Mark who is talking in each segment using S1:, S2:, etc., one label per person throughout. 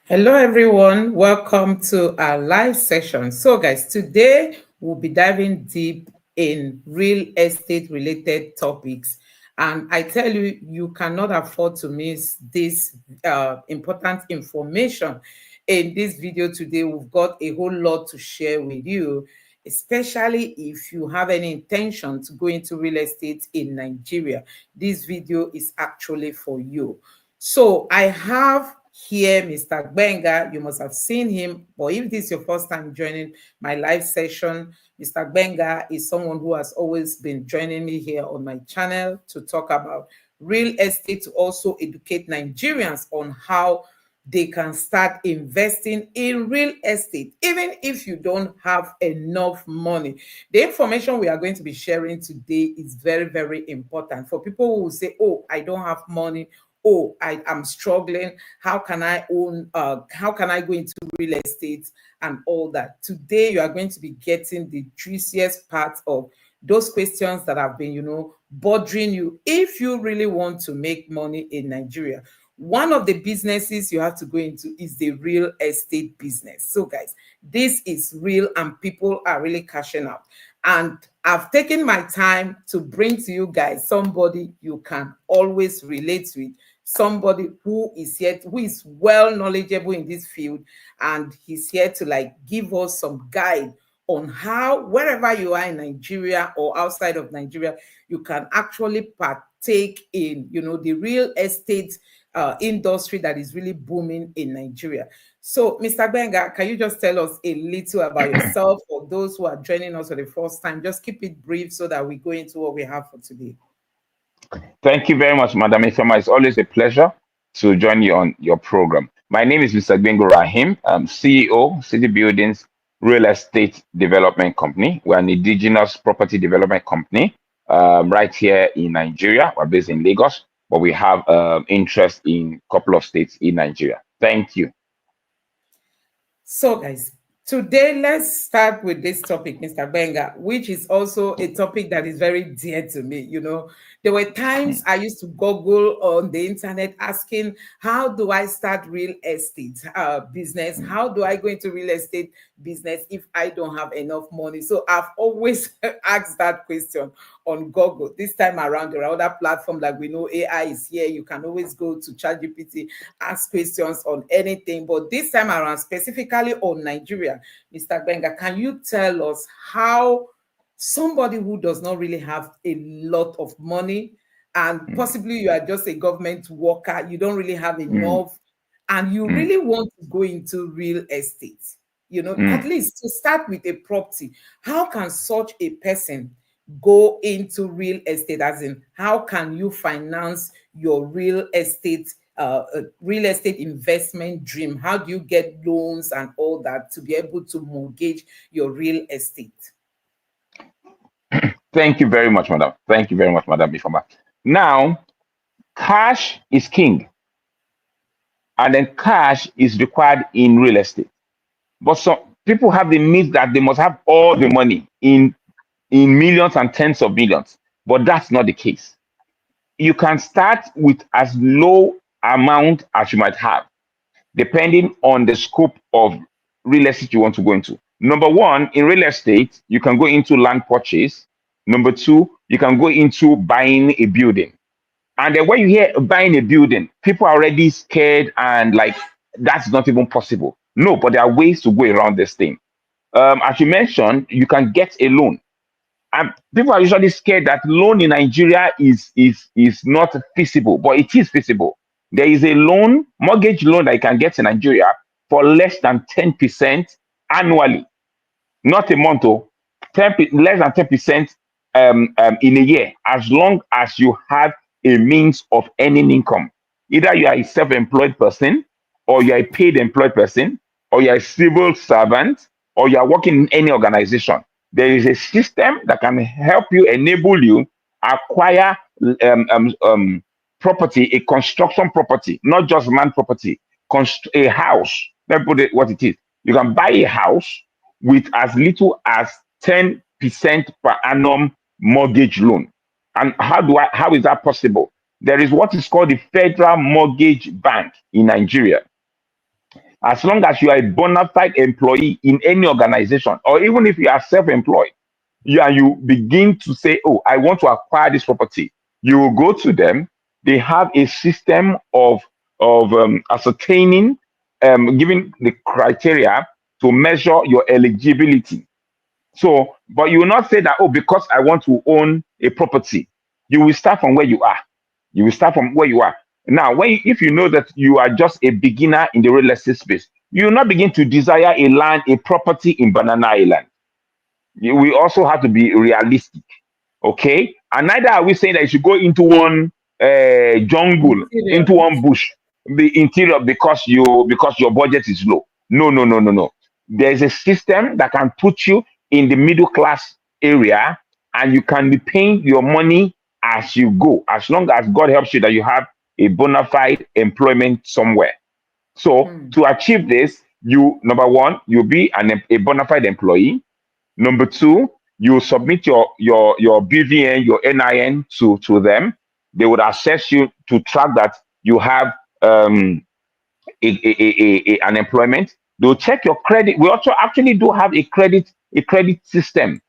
S1: Hello, everyone. Welcome to our live session. So, guys, today we'll be diving deep in real estate related topics. And I tell you, you cannot afford to miss this important information. In this video today, we've got a whole lot to share with you, especially if you have any intention to go into real estate in Nigeria. This video is actually for you. So I have here Mr. Benga. You must have seen him, but if this is your first time joining my live session, Mr. Benga is someone who has always been joining me here on my channel to talk about real estate, to also educate Nigerians on how they can start investing in real estate, even if you don't have enough money. The information we are going to be sharing today is very, very important for people who say, oh, I don't have money. Oh, I am struggling. How can I how can I go into real estate and all that? Today, you are going to be getting the juiciest part of those questions that have been, bothering you if you really want to make money in Nigeria. One of the businesses you have to go into is the real estate business. So, guys, this is real and people are really cashing out. And I've taken my time to bring to you guys somebody you can always relate with, somebody who is well knowledgeable in this field, and he's here to give us some guide on how, wherever you are in Nigeria or outside of Nigeria, you can actually partake in the real estate industry that is really booming in Nigeria. So, Mr. Benga, can you just tell us a little about yourself for those who are joining us for the first time? Just keep it brief so that we go into what we have for today.
S2: Thank you very much, Madam Ifema. It's always a pleasure to join you on your program. My name is Mr. Gbengo Rahim. I'm CEO, City Buildings Real Estate Development Company. We're an indigenous property development company right here in Nigeria. We're based in Lagos, but we have interest in a couple of states in Nigeria. Thank you.
S1: So, guys, today let's start with this topic, Mr. Benga, which is also a topic that is very dear to me. There were times I used to Google on the internet asking, how do I start real estate business? How do I go into real estate business if I don't have enough money? So I've always asked that question on Google. This time around, there are other platforms, like we know AI is here. You can always go to ChatGPT, ask questions on anything. But this time around, specifically on Nigeria, Mr. Benga, can you tell us how somebody who does not really have a lot of money, and possibly you are just a government worker, you don't really have enough, and you really want to go into real estate, at least to start with a property, how can such a person go into real estate? As in, how can you finance your real estate investment dream? How do you get loans and all that to be able to mortgage your real estate?
S2: Thank you very much, Madam. Thank you very much, Madam Ifema. Now, cash is king, and then cash is required in real estate. But some people have the myth that they must have all the money in millions and tens of millions, but that's not the case. You can start with as low amount as you might have, depending on the scope of real estate you want to go into. Number one, in real estate, you can go into land purchase. Number two, you can go into buying a building. And then when you hear buying a building, people are already scared and that's not even possible. No, but there are ways to go around this thing. As you mentioned, you can get a loan. And people are usually scared that loan in Nigeria is not feasible, but it is feasible. There is a loan, mortgage loan, that you can get in Nigeria for less than 10% annually, not a month, less than 10% in a year, as long as you have a means of earning income. Either you are a self-employed person, or you are a paid employed person, or you are a civil servant, or you are working in any organization. There is a system that can help you, enable you acquire property, a construction property, not just land property, a house. Let me put it what it is. You can buy a house with as little as 10% per annum mortgage loan. And how is that possible? There is what is called the Federal Mortgage Bank in Nigeria. As long as you are a bona fide employee in any organization, or even if you are self-employed, you begin to say, oh, I want to acquire this property. You will go to them. They have a system of ascertaining, giving the criteria to measure your eligibility. So, but you will not say that, oh, because I want to own a property. You will start from where you are. You will start from where you are. Now, if you know that you are just a beginner in the real estate space, you will not begin to desire a property in Banana Island. We also have to be realistic, okay? And neither are we saying that you should go into one jungle,
S1: Interior.
S2: into one bush, the interior because your budget is low. No, no, no, no, no. There's a system that can put you in the middle class area, and you can be paying your money as you go, as long as God helps you that you have a bona fide employment somewhere. So to achieve this, you, number one, you'll be a bona fide employee. Number two, you submit your BVN, your NIN to them. They would assess you to track that you have an employment. They'll check your credit. We also actually do have a credit system,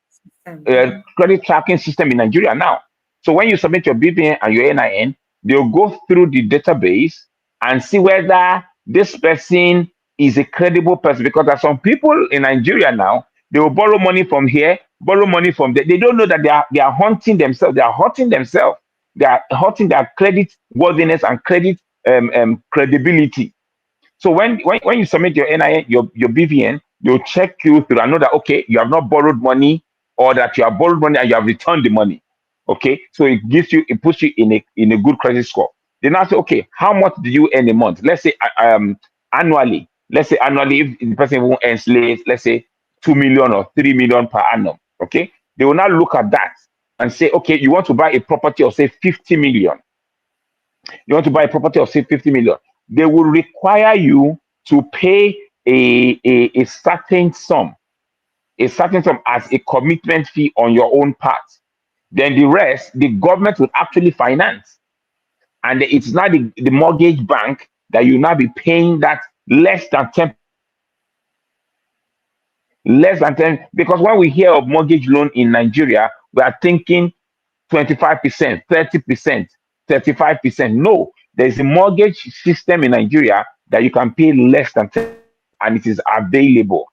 S2: credit tracking system in Nigeria now. So when you submit your BVN and your NIN, they'll go through the database and see whether this person is a credible person. Because there are some people in Nigeria now, they will borrow money from here, borrow money from there. They don't know that they are haunting themselves. They are hurting themselves. They are hurting their credit worthiness and credit credibility. So when you submit your NIN, your BVN, they'll check you through and know that, okay, you have not borrowed money, or that you have borrowed money and you have returned the money. Okay, so it puts you in a good credit score. Then I say, okay, how much do you earn a month? Let's say annually. Let's say annually, if the person who earns late, let's say 2 million or 3 million per annum. Okay, they will now look at that and say, okay, you want to buy a property of say 50 million. You want to buy a property of say 50 million. They will require you to pay a certain sum as a commitment fee on your own part. Then the rest, the government will actually finance. And it's not the mortgage bank that you now be paying that less than 10. Because when we hear of mortgage loan in Nigeria, we are thinking 25%, 30%, 35%. No, there's a mortgage system in Nigeria that you can pay less than 10%, and it is available.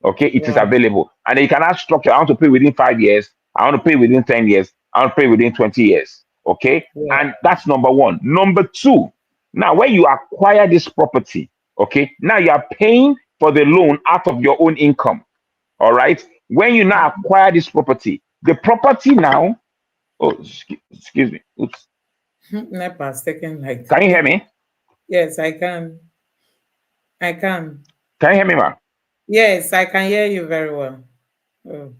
S2: Okay, it is available. And you can have structure. I want to pay within 5 years. I want to pay within 10 years. I want to pay within 20 years. Okay, and that's number one. Number two, now when you acquire this property, okay, now you are paying for the loan out of your own income. All right. When you now acquire this property, the property now, excuse me. Oops.
S1: Nepa second light.
S2: Can you hear me?
S1: Yes, I can.
S2: Can you hear me, ma'am?
S1: Yes, I can hear you very well. Oh,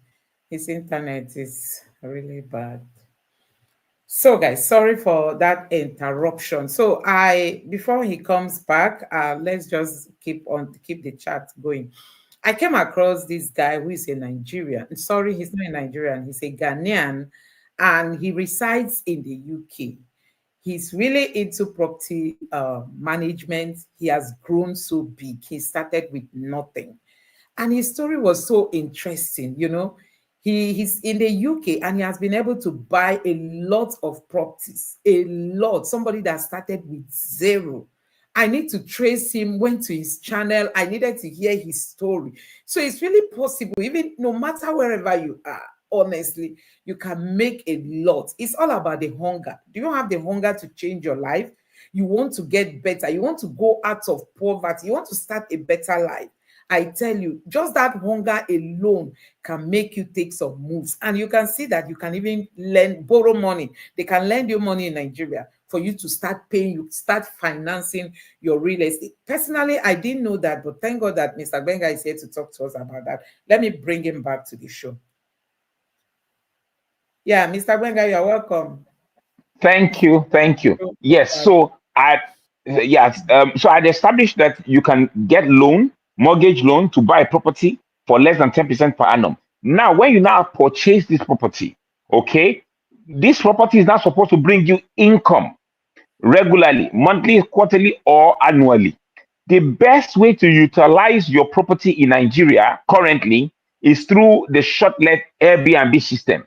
S1: his internet is really bad. So guys, sorry for that interruption. So before he comes back, let's just keep the chat going. I came across this guy who is a Nigerian. Sorry, he's not a Nigerian, he's a Ghanaian, and he resides in the UK. He's really into property management. He has grown so big. He started with nothing. And his story was so interesting, He's in the UK and he has been able to buy a lot of properties, a lot. Somebody that started with zero. I need to trace him, went to his channel. I needed to hear his story. So it's really possible, even no matter wherever you are, honestly, you can make a lot. It's all about the hunger. Do you have the hunger to change your life? You want to get better. You want to go out of poverty. You want to start a better life. I tell you, just that hunger alone can make you take some moves. And you can see that you can even borrow money. They can lend you money in Nigeria for you to start paying, you start financing your real estate. Personally, I didn't know that, but thank God that Mr. Benga is here to talk to us about that. Let me bring him back to the show. Yeah, Mr. Benga, you're welcome.
S2: Thank you. Yes, so I'd established that you can get mortgage loan to buy a property for less than 10% per annum. Now, when you now purchase this property, okay, this property is now supposed to bring you income regularly, monthly, quarterly, or annually. The best way to utilize your property in Nigeria currently is through the short-let Airbnb system.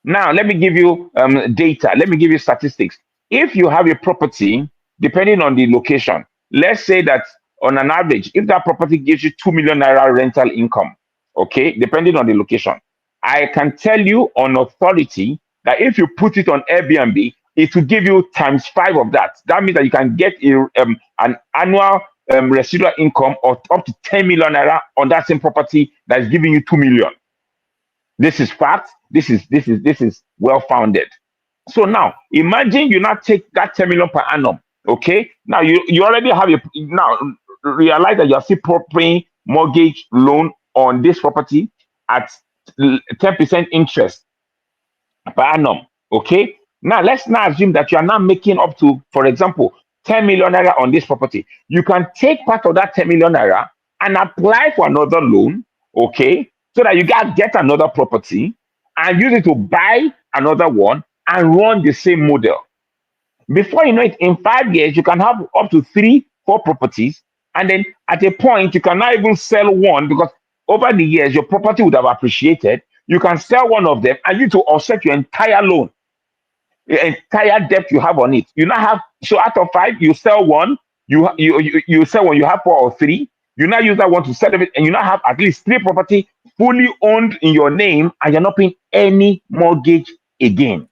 S2: Now, let me give you data. Let me give you statistics. If you have a property, depending on the location, let's say that on an average, if that property gives you 2 million naira rental income, okay, depending on the location, I can tell you on authority that if you put it on Airbnb, it will give you times 5 of that. That means that you can get an annual residual income of up to 10 million naira on that same property that is giving you 2 million. This is fact. This is well founded. So now imagine you now take that 10 million per annum. Okay. Now you already have now realize that you are still paying mortgage loan on this property at 10% interest per annum. Okay. Now let's now assume that you are now making up to, for example, 10 million naira on this property. You can take part of that 10 million naira and apply for another loan. Okay, so that you get another property and use it to buy another one and run the same model. Before you know it, in 5 years, you can have up to 3-4 properties. And then at a point, you can not even sell one because over the years, your property would have appreciated. You can sell one of them and you to offset your entire loan, the entire debt you have on it. You now have, so out of 5, you sell one, you sell one, you have 4 or 3. You now use that one to sell it, and you now have at least 3 property fully owned in your name, and you're not paying any mortgage again.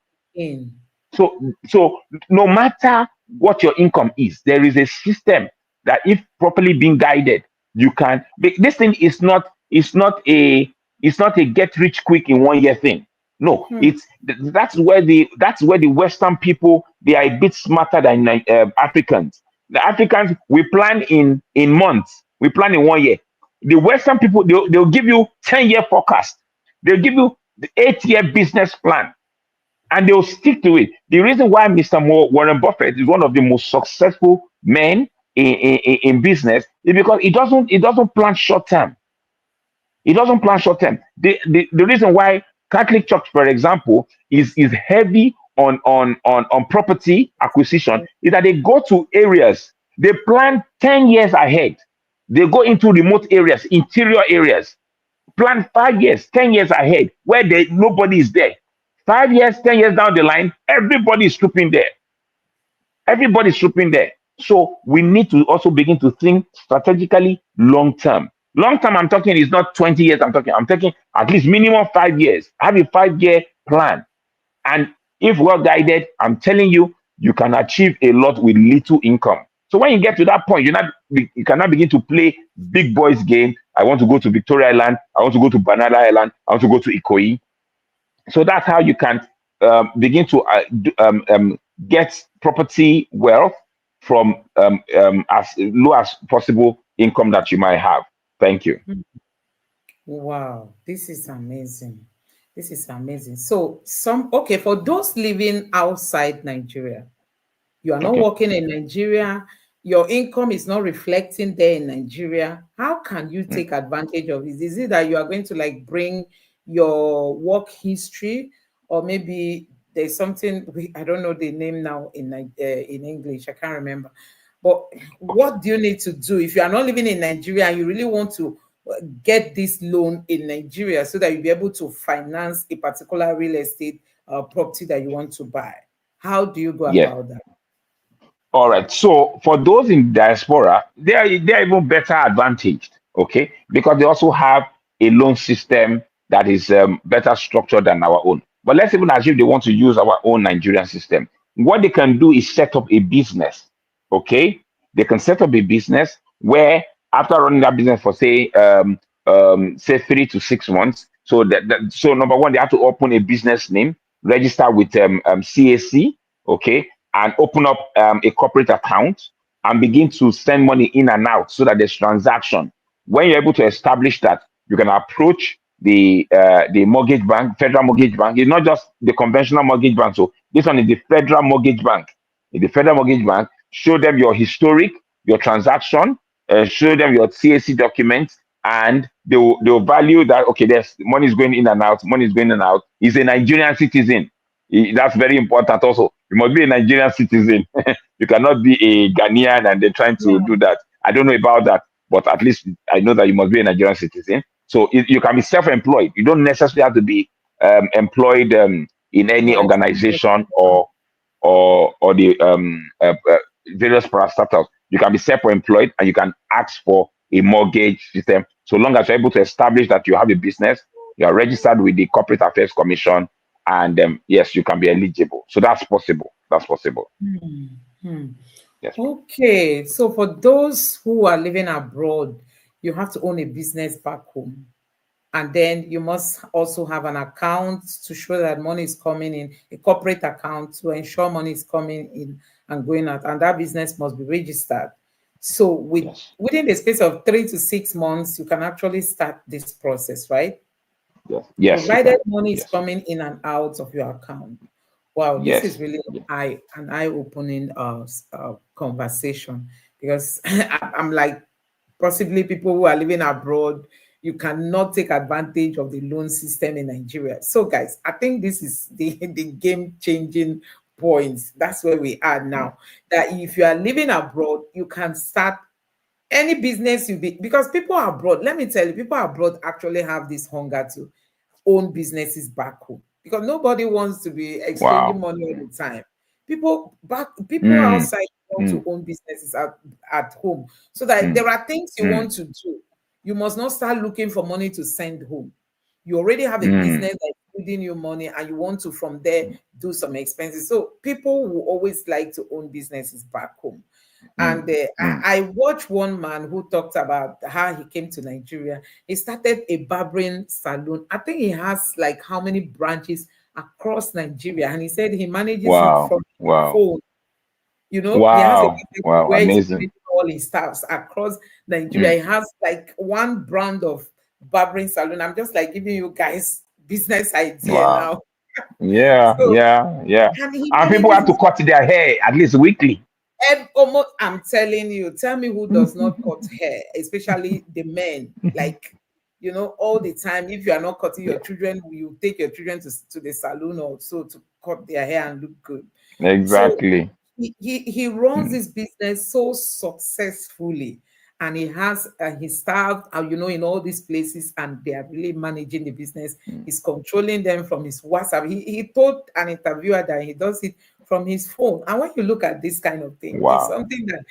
S2: So no matter what your income is, there is a system that, if properly being guided, you can. This thing is not a get rich quick in 1 year thing. No, that's where the Western people, they are a bit smarter than Africans. The Africans, we plan in months. We plan in 1 year. The Western people, they'll give you 10-year forecast. They'll give you the 8-year business plan, and they'll stick to it. The reason why Mr. Warren Buffett is one of the most successful men in business is because he doesn't plan short term. He doesn't plan short term. The reason why Catholic Church, for example, is heavy on property acquisition is that they go to areas, they plan 10 years ahead. They go into remote areas, interior areas, plan 5 years, 10 years ahead, where nobody is there. 5 years, 10 years down the line, everybody is trooping there. Everybody's trooping there. So we need to also begin to think strategically long term. Long term, I'm talking is not 20 years. I'm talking at least minimum 5 years. Have a 5-year plan. And if well guided, I'm telling you, you can achieve a lot with little income. So when you get to that point, you cannot begin to play big boys game. I want to go to Victoria Island. I want to go to Banana Island. I want to go to Ikoyi. So that's how you can begin to get property wealth from as low as possible income that you might have. Thank you.
S1: Wow, this is amazing. This is amazing. So for those living outside Nigeria, you are not working in Nigeria, your income is not reflecting there in Nigeria. How can you take advantage of it? Is it that you are going to bring your work history, or maybe there's something I don't know the name now in English, I can't remember. But what do you need to do if you are not living in Nigeria and you really want to get this loan in Nigeria so that you'll be able to finance a particular real estate property that you want to buy? How do you go about that?
S2: All right. So for those in diaspora, they're even better advantaged, okay, because they also have a loan system that is better structured than our own. But let's even assume they want to use our own Nigerian system. What they can do is set up a business, okay? They can set up a business where, after running that business for say 3 to 6 months, so so number one, they have to open a business name, register with CAC, okay, and open up a corporate account and begin to send money in and out so that there's transaction. When you're able to establish that, you can approach the mortgage bank, federal mortgage bank. It's not just the conventional mortgage bank. So this one is the federal mortgage bank. In the federal mortgage bank, show them your historic, your transaction, show them your CAC documents, and they'll value that, okay, there's money is going in and out, money is going in and out. He's a Nigerian citizen. That's very important also. You must be a Nigerian citizen. You cannot be a Ghanaian and they're trying to do that. I don't know about that, but at least I know that you must be a Nigerian citizen. So you can be self-employed. You don't necessarily have to be employed in any
S1: By
S2: organization
S1: somebody.
S2: or the various parastatals. You can be self-employed and you can ask for a mortgage system. So long as you're able to establish that you have a business, you are registered with the Corporate Affairs Commission, and yes, you can be eligible. So that's possible. That's possible.
S1: Hmm.
S2: Yes, ma'am.
S1: Okay, so for those who are living abroad, you have to own a business back home. And then you must also have an account to show that money is coming in, a corporate account to ensure money is coming in and going out. And that business must be registered. So
S2: Yes,
S1: within the space of 3 to 6 months, you can actually start this process, right?
S2: yes, yes, you can.
S1: Provided money is
S2: Yes,
S1: coming in and out of your account. Wow, this is
S2: yes,
S1: really
S2: yeah.
S1: an eye-opening conversation, because I'm like, possibly people who are living abroad, you cannot take advantage of the loan system in Nigeria. So, guys, I think this is the game-changing points. That's where we are
S2: Mm.
S1: now. That if you are living abroad, you can start any business because people abroad, let me tell you, people abroad actually have this hunger to own businesses back home, because nobody wants to be exchanging
S2: Wow.
S1: money all
S2: Mm,
S1: the time. People
S2: mm,
S1: outside want to
S2: mm,
S1: own businesses at home, so that
S2: mm,
S1: there are things you
S2: mm,
S1: want to do. You must not start looking for money to send home. You already have a
S2: mm,
S1: business that's feeding you money, and you want to from there do some expenses. So people will always like to own businesses back home.
S2: mm,
S1: And
S2: mm.
S1: I watched one man who talked about how he came to Nigeria. He started a barbering salon. I think he has like how many branches across Nigeria. And he said he manages it
S2: Wow.
S1: from his
S2: Wow.
S1: phone. He has a
S2: Wow.
S1: business
S2: Wow.
S1: where he's
S2: Amazing.
S1: managing all his staffs across Nigeria.
S2: Mm,
S1: He has like one brand of barbering salon. I'm just like giving you guys business idea
S2: wow.
S1: now.
S2: Yeah.
S1: So,
S2: Yeah. Yeah.
S1: and he
S2: And people
S1: manages
S2: have to cut their hair at least weekly.
S1: almost, I'm telling you, tell me who does not cut hair, especially the men. Like, all the time, if you are not cutting your
S2: Yeah.
S1: children, you take your children to the salon or so to cut their hair and look good. So
S2: Exactly.
S1: he runs
S2: Mm,
S1: this business so successfully, and he has his staff, in all these places, and they are really managing the business.
S2: mm.
S1: He's controlling them from his WhatsApp. He told an interviewer that he does it from his phone. And when you look at this kind of thing, it's
S2: Wow.
S1: something that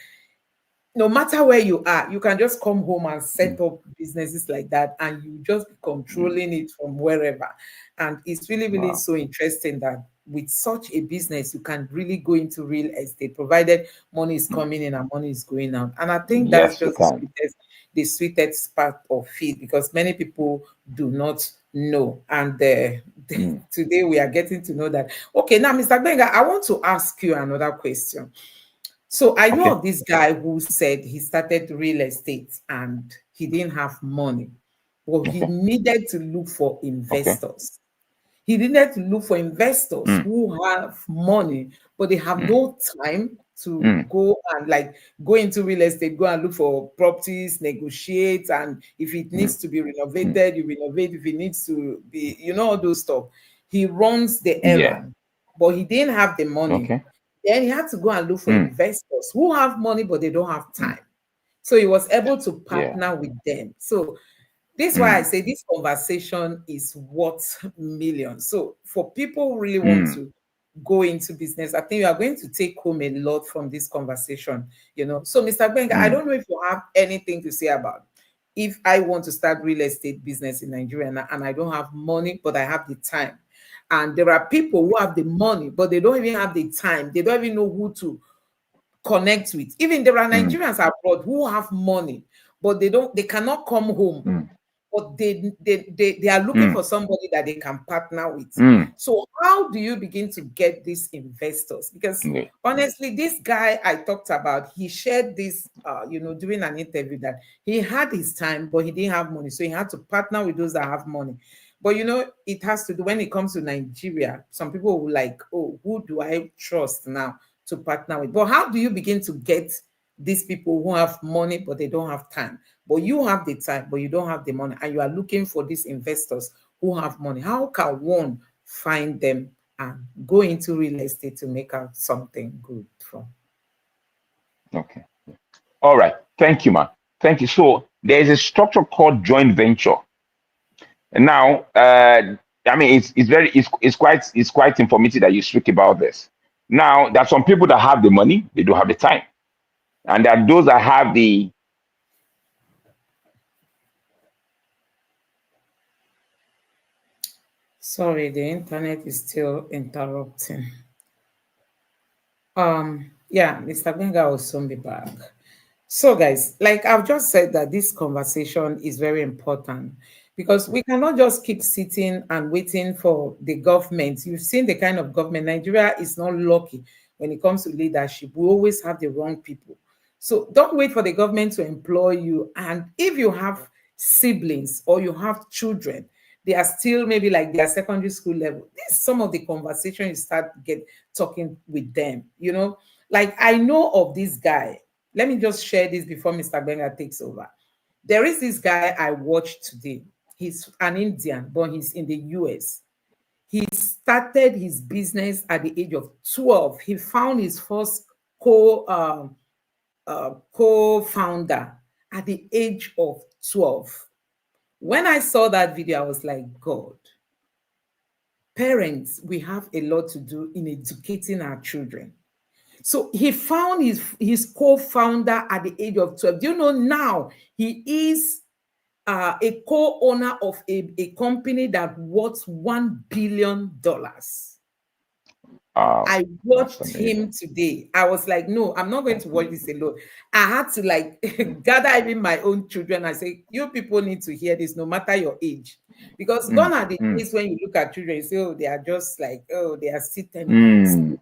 S1: no matter where you are, you can just come home and
S2: Mm,
S1: set up businesses like that, and you just be
S2: mm.
S1: controlling it from wherever. And it's really, really
S2: Wow.
S1: so interesting that with such a business, you can really go into real estate, provided money is
S2: Mm.
S1: coming in and money is going out. And I think that's
S2: Yes, you
S1: just
S2: can.
S1: the sweetest part of it, because many people do not know. And
S2: Mm.
S1: today we are getting to know that. Okay, now, Mr. Benga, I want to ask you another question. So I know
S2: Okay.
S1: of this guy who said he started real estate and he didn't have money. Well, he
S2: Okay.
S1: needed to look for
S2: Okay.
S1: investors. He needed to look for investors
S2: Mm.
S1: who have money, but they have
S2: Mm.
S1: no time to
S2: Mm.
S1: go and like go into real estate, go and look for properties, negotiate, and if it
S2: Mm.
S1: needs to be
S2: Mm.
S1: renovated, you renovate. If it needs to be, all those stuff. He runs the
S2: Yeah.
S1: errand, but he didn't have the money.
S2: Okay.
S1: Then he had to go and look for
S2: Mm.
S1: investors who have money, but they don't have
S2: Mm.
S1: time. So he was able to
S2: Yeah.
S1: partner with them. So this is why I
S2: Mm.
S1: say this conversation is worth millions. So for people who really want
S2: Mm.
S1: to go into business, I think you are going to take home a lot from this conversation. So Mr. Benga, I
S2: Mm.
S1: don't know if you have anything to say about if I want to start real estate business in Nigeria and I don't have money, but I have the time. And there are people who have the money, but they don't even have the time. They don't even know who to connect with. Even there are
S2: Mm.
S1: Nigerians abroad who have money, but they cannot come home.
S2: Mm.
S1: But they are looking
S2: Mm.
S1: for somebody that they can partner with.
S2: Mm.
S1: So how do you begin to get these investors? Because
S2: Okay.
S1: honestly, this guy I talked about, he shared this, during an interview that he had his time, but he didn't have money. So he had to partner with those that have money. But it has to do when it comes to Nigeria, some people will like, oh, who do I trust now to partner with? But how do you begin to get these people who have money, but they don't have time? But you have the time, but you don't have the money, and you are looking for these investors who have money. How can one find them and go into real estate to make out something good from?
S2: Okay. All right. Thank you, ma. Thank you. So there is a structure called joint venture. And now, I mean, it's quite informative that you speak about this. Now, there are some people that have the money, they don't have the time, and there are those that have the.
S1: Sorry, the internet is still interrupting. Yeah, Mr. Benga will soon be back. So, guys, like I've just said, that this conversation is very important because we cannot just keep sitting and waiting for the government. You've seen the kind of government. Nigeria is not lucky when it comes to leadership. We always have the wrong people. So don't wait for the government to employ you. And if you have siblings or you have children, they are still maybe like their secondary school level. This is some of the conversation you start talking with them. Like I know of this guy. Let me just share this before Mr. Benga takes over. There is this guy I watched today. He's an Indian, but he's in the US. He started his business at the age of 12. He found his first co-founder at the age of 12. When I saw that video, I was like, God, parents, we have a lot to do in educating our children. So he found his co-founder at the age of 12. Do you know now he is a co-owner of a company that worth $1 billion. I watched him today. I was like, no, I'm not going to watch this alone. I had to like gather even my own children. I say, you people need to hear this no matter your age. Because gone are the days when you look at children, you say, oh, they are just like, oh, they are still 10.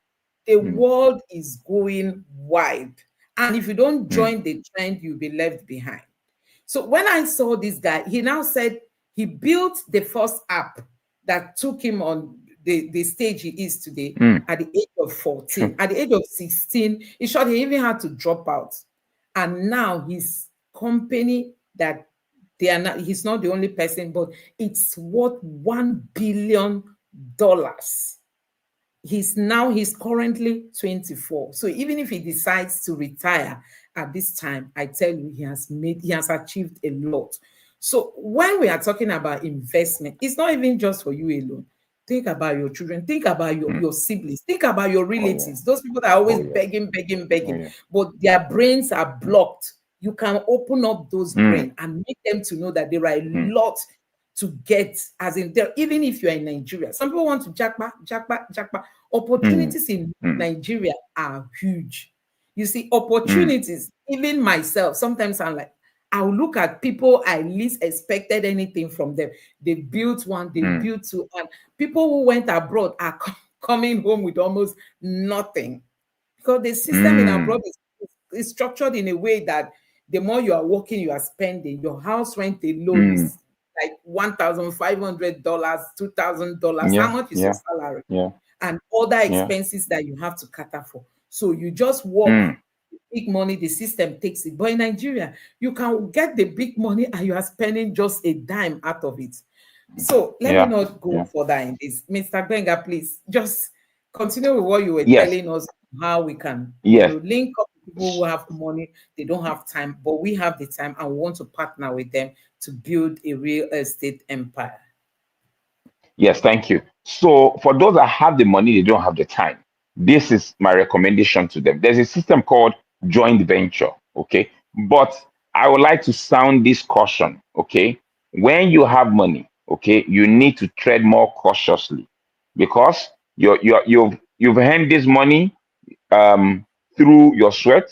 S1: The world is going wide. And if you don't join the trend, you'll be left behind. So when I saw this guy, he now said he built the first app that took him on the stage he is today at the age of 14. At the age of 16, he shot, he even had to drop out. And now his company that they are not, he's not the only person, but it's worth $1 billion. He's currently 24. So even if he decides to retire at this time, I tell you, he has achieved a lot. So when we are talking about investment, it's not even just for you alone. Think about your children. Think about your siblings. Think about your relatives. Those people that are always begging, but their brains are blocked. You can open up those brains and make them to know that there are a lot to get, as in there, even if you're in Nigeria. Some people want to jackpot. Opportunities in Nigeria are huge. You see, opportunities, even myself, sometimes I'm like, I'll look at people I least expected anything from them. They built one, they built two, and people who went abroad are coming home with almost nothing. Because the system in abroad is structured in a way that the more you are working, you are spending. Your house rent alone is like $1,500, $2,000. How much is your salary? And other expenses that you have to cater for. So you just work big money, the system takes it. But in Nigeria, you can get the big money and you are spending just a dime out of it. So let me not go further in this. Mr. Benga, please just continue with what you were telling us, how we can link up with people who have money, they don't have time, but we have the time and we want to partner with them to build a real estate empire.
S2: Yes, thank you. So for those that have the money, they don't have the time. This is my recommendation to them. There's a system called joint venture, okay? But I would like to sound this caution, okay? When you have money, okay, you need to tread more cautiously because you've earned this money through your sweat,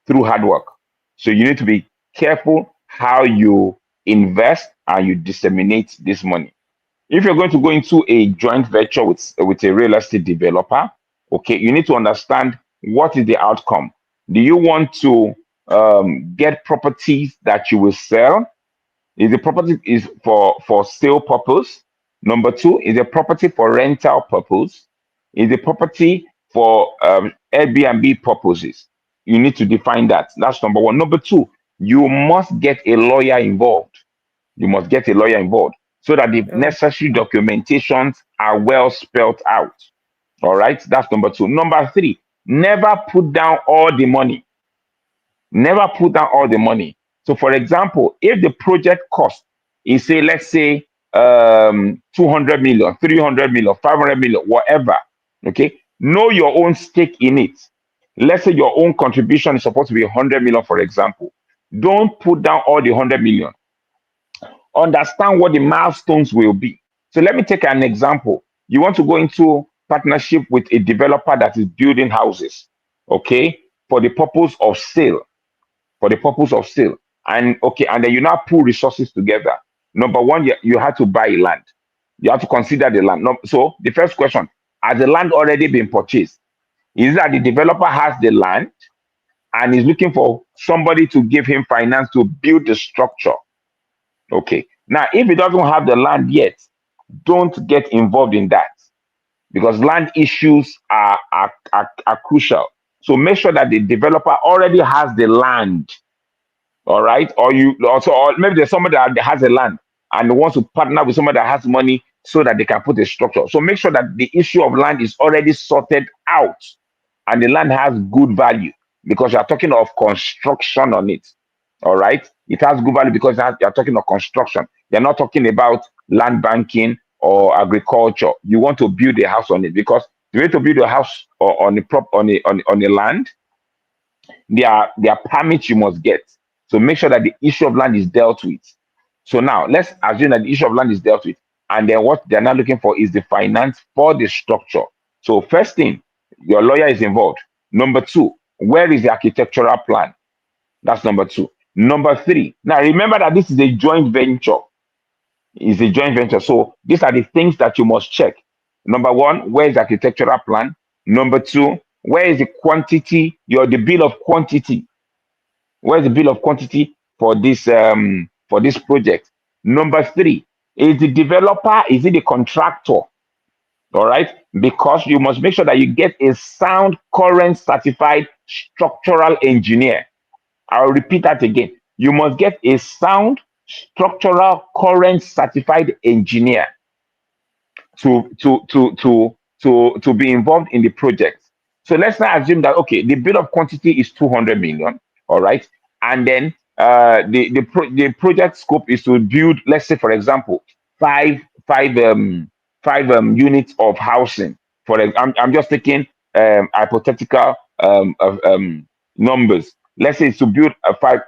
S2: through hard work. So you need to be careful how you invest and you disseminate this money. If you're going to go into a joint venture with a real estate developer, okay, you need to understand what is the outcome. Do you want to get properties that you will sell? Is the property is for sale purpose? Number two, is the property for rental purpose? Is the property for Airbnb purposes? You need to define that. That's number one. Number two, you must get a lawyer involved. You must get a lawyer involved so that the necessary documentations are well spelled out. All right, that's number two. Number three, never put down all the money. Never put down all the money. So, for example, if the project cost is, say, let's say 200 million, 300 million, 500 million, whatever, okay, know your own stake in it. Let's say your own contribution is supposed to be 100 million, for example. Don't put down all the 100 million. Understand what the milestones will be. So let me take an example. You want to go into partnership with a developer that is building houses, okay, for the purpose of sale, for the purpose of sale. And okay, and then you now pull resources together. Number one, you have to buy land. You have to consider the land. No, so the first question, has the land already been purchased? Is that the developer has the land and is looking for somebody to give him finance to build the structure? Okay. Now, if he doesn't have the land yet, don't get involved in that, because land issues are crucial. So make sure that the developer already has the land. All right. Or you also, or maybe there's somebody that has a land and wants to partner with somebody that has money so that they can put a structure. So make sure that the issue of land is already sorted out and the land has good value, because you're talking of construction on it. All right. It has good value because you're talking of construction. You're not talking about land banking or agriculture. You want to build a house on it, because the way to build a house on the land, there are permits you must get. So make sure that the issue of land is dealt with. So now let's assume that the issue of land is dealt with, and then what they're now looking for is the finance for the structure. So first thing, your lawyer is involved. Number two, where is the architectural plan? That's number two. Number three, now remember that this is a joint venture. It's a joint venture. So these are the things that you must check. Number one, where is the architectural plan? Number two, where is the quantity, the bill of quantity? Where's the bill of quantity for this project? Number three, is the developer, is it the contractor? All right, because you must make sure that you get a sound, current, certified structural engineer. I'll repeat that again. You must get a sound, structural, current, certified engineer to be involved in the project. So let's now assume that okay, the bill of quantity is 200 million, all right, and then the project scope is to build, let's say, for example, five units of housing. I'm just taking hypothetical numbers. Let's say it's to build a five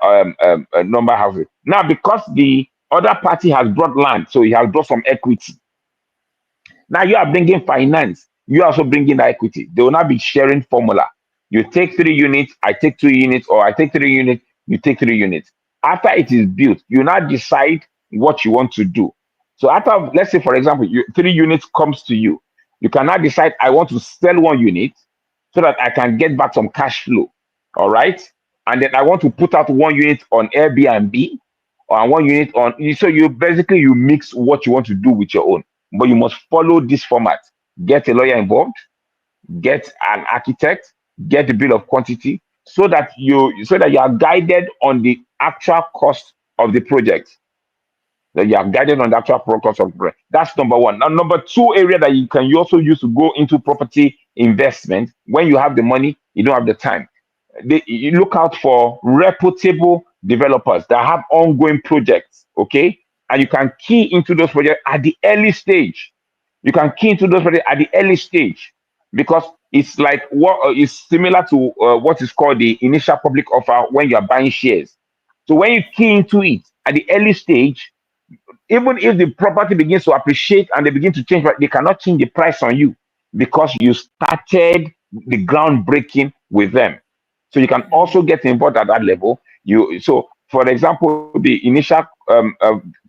S2: number houses. Now, because the other party has brought land, so he has brought some equity. Now you are bringing finance. You are also bringing the equity. They will not be sharing formula. You take 3 units, I take 2 units, or I take 3 units, you take 3 units. After it is built, you now decide what you want to do. So after, let's say, for example, 3 units comes to you. You can now decide, I want to sell 1 unit so that I can get back some cash flow. All right. And then I want to put out 1 unit on Airbnb or 1 unit on. So you basically you mix what you want to do with your own. But you must follow this format. Get a lawyer involved, get an architect, get the bill of quantity, so that you are guided on the actual cost of the project. That you are guided on the actual cost of the project. That's number one. Now, number two area that you also use to go into property investment. When you have the money, you don't have the time. You look out for reputable developers that have ongoing projects. Okay. And you can key into those projects at the early stage. You can key into those projects at the early stage, because it's like what is similar to what is called the initial public offer when you are buying shares. So when you key into it at the early stage, even if the property begins to appreciate and they begin to change, they cannot change the price on you because you started the groundbreaking with them. So you can also get involved at that level. So for example, the initial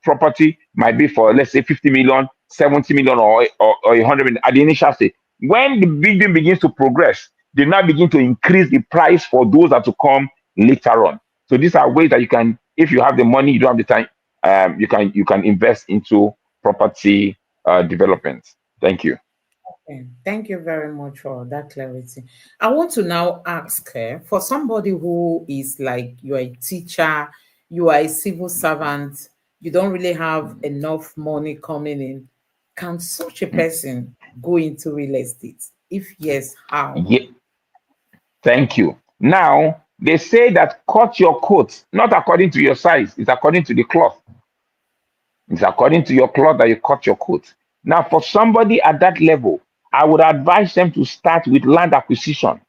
S2: property might be for, let's say, 50 million, 70 million, or 100 million at the initial stage. When the building begins to progress, they now begin to increase the price for those that to come later on. So these are ways that you can, if you have the money, you don't have the time, you can invest into property development. Thank you.
S1: Okay. Thank you very much for that clarity. I want to now ask her, for somebody who is like, you're a teacher, you are a civil servant, you don't really have enough money coming in. Can such a person go into real estate? If yes, how?
S2: Yeah, thank you. Now, They say that cut your coat, not according to your size, it's according to the cloth. It's according to your cloth that you cut your coat. Now, for somebody at that level, I would advise them to start with land acquisition,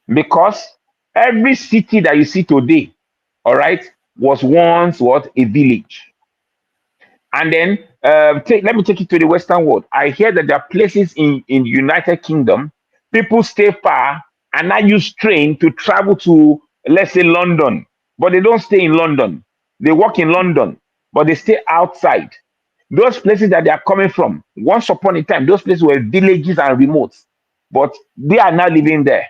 S2: because every city that you see today, all right, was once what? A village. And then let me take you to the Western world. I hear that there are places in the United Kingdom, people stay far and now use train to travel to, let's say, London, but they don't stay in London. They work in London, but they stay outside. Those places that they are coming from, once upon a time, those places were villages and remote, but they are now living there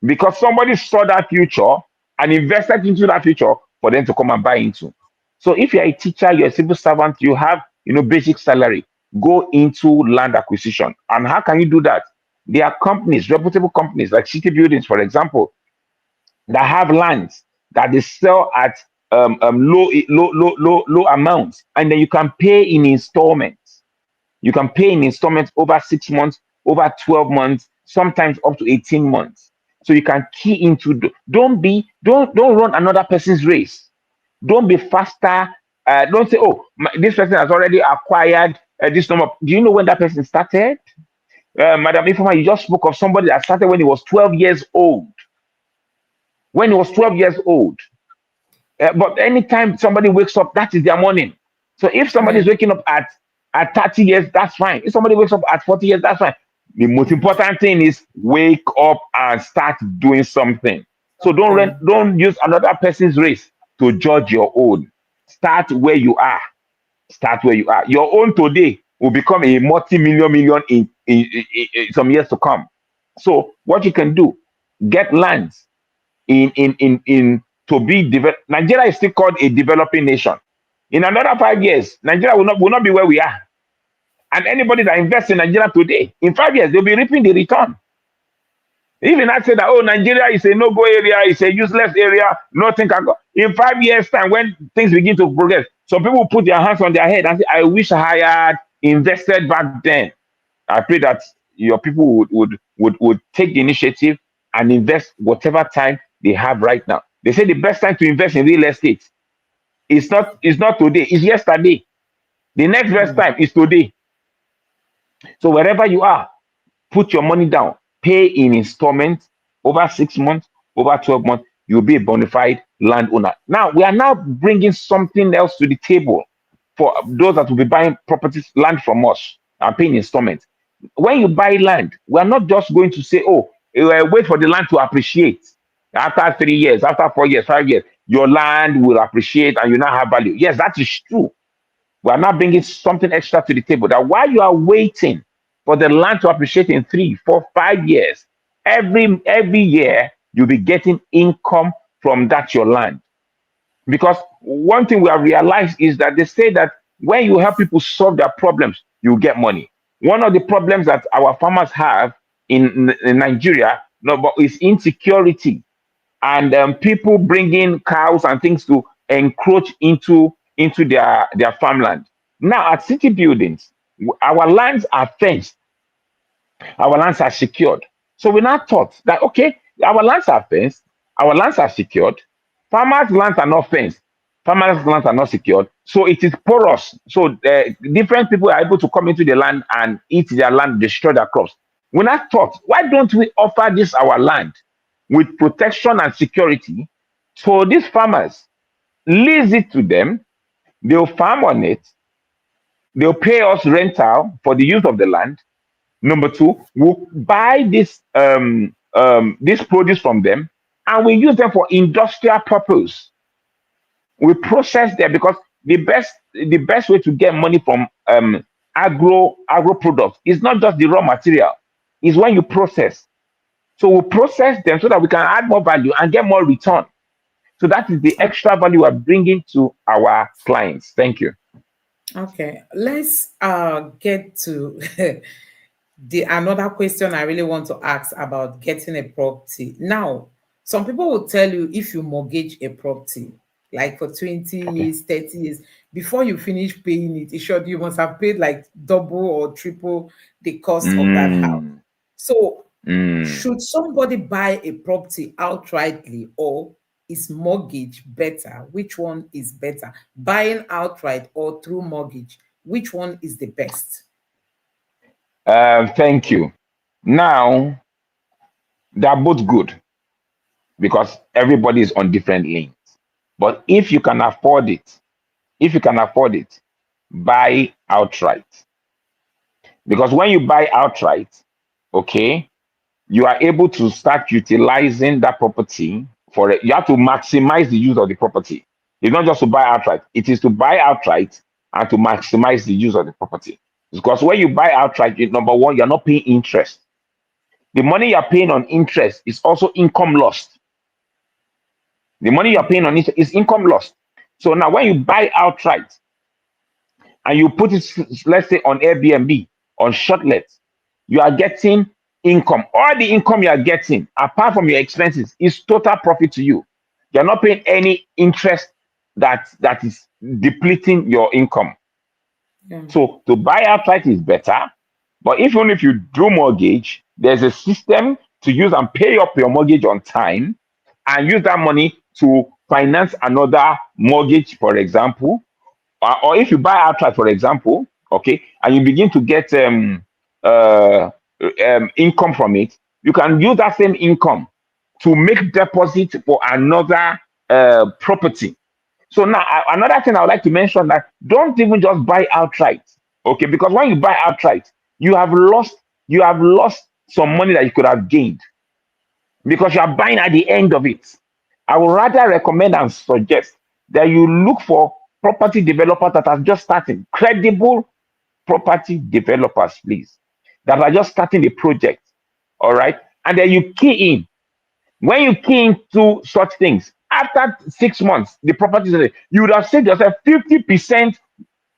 S2: because somebody saw that future and invested into that future for them to come and buy into. So if you're a teacher, you're a civil servant, you have basic salary, go into land acquisition. And how can you do that? There are companies, reputable companies like City Buildings, for example, that have lands that they sell at low amounts, and then you can pay in installments. You can pay in installments over 6 months, over 12 months, sometimes up to 18 months. So you can key into. Don't run another person's race. Don't be faster. Don't say, oh, this person has already acquired this number. Do you know when that person started? Madam Ifoma, you just spoke of somebody that started when he was 12 years old. When he was 12 years old. But anytime somebody wakes up, that is their morning. So if somebody is waking up at 30 years, that's fine. If somebody wakes up at 40 years, that's fine. The most important thing is wake up and start doing something. So don't use another person's race to judge your own. Start where you are. Start where you are. Your own today will become a multi-million in some years to come. So what you can do, get lands in to be developed. Nigeria is still called a developing nation. In another 5 years, Nigeria will not be where we are. And anybody that invests in Nigeria today, in 5 years, they'll be reaping the return. Even I say that, oh, Nigeria is a no-go area, it's a useless area, nothing can go. In 5 years' time, when things begin to progress, some people will put their hands on their head and say, I wish I had invested back then. I pray that your people would take the initiative and invest whatever time they have right now. They say the best time to invest in real estate is not today, it's yesterday. The next best time is today. So wherever you are, put your money down, pay in installments over 6 months, over 12 months, you'll be a bona fide landowner. Now, we are now bringing something else to the table for those that will be buying properties, land from us and paying installments. When you buy land, we are not just going to say, oh, wait for the land to appreciate. After 3 years, after 4 years, 5 years, your land will appreciate and you now have value. Yes, that is true. We are now bringing something extra to the table, that while you are waiting for the land to appreciate in 3, 4, 5 years, every year you'll be getting income from that your land. Because one thing we have realized is that they say that when you help people solve their problems, you get money. One of the problems that our farmers have in Nigeria is insecurity, and people bringing cows and things to encroach into their farmland. Now at City Buildings, our lands are fenced, our lands are secured. So we now thought that, okay, our lands are fenced, our lands are secured, farmers' lands are not fenced, farmers' lands are not secured, so it is porous. So different people are able to come into the land and eat their land, destroy their crops. We now thought, why don't we offer this our land with protection and security? So these farmers, lease it to them, they'll farm on it, they'll pay us rental for the use of the land. Number two, we'll buy this produce from them and we use them for industrial purpose. We process them, because the best way to get money from agro products is not just the raw material, it's when you process. So we'll process them so that we can add more value and get more return. So that is the extra value we're bringing to our clients. Thank you.
S1: Okay, let's get to another question I really want to ask about getting a property. Now, some people will tell you, if you mortgage a property, like for 20 years, 30 years, before you finish paying it, you must have paid like double or triple the cost of that house. So Should somebody buy a property outrightly, or is mortgage better? Which one is better? Buying outright or through mortgage? Which one is the best?
S2: Thank you. Now, they're both good because everybody is on different lanes. But if you can afford it, buy outright. Because when you buy outright, okay, you are able to start utilizing that property for it. You have to maximize the use of the property. It's not just to buy outright, it is to buy outright and to maximize the use of the property. Because when you buy outright, number one, you're not paying interest. The money you're paying on interest is also income lost. The money you're paying on interest is income lost. So now when you buy outright and you put it, let's say, on Airbnb, on shortlet, you are getting income. All the income you are getting, apart from your expenses, is total profit to you. You're not paying any interest that is depleting your income.
S1: Yeah.
S2: So to buy outright is better. But even if you do mortgage, there's a system to use and pay up your mortgage on time and use that money to finance another mortgage, for example. Or if you buy outright, for example, okay, and you begin to get income from it, you can use that same income to make deposit for another property. So now another thing I would like to mention, that don't even just buy outright, okay? Because when you buy outright, you have lost some money that you could have gained because you are buying at the end of it. I would rather recommend and suggest that you look for property developers that are just starting, credible property developers, please, that are just starting the project. All right, and then you key in. When you key into such things, after 6 months, the property, you would have saved yourself 50%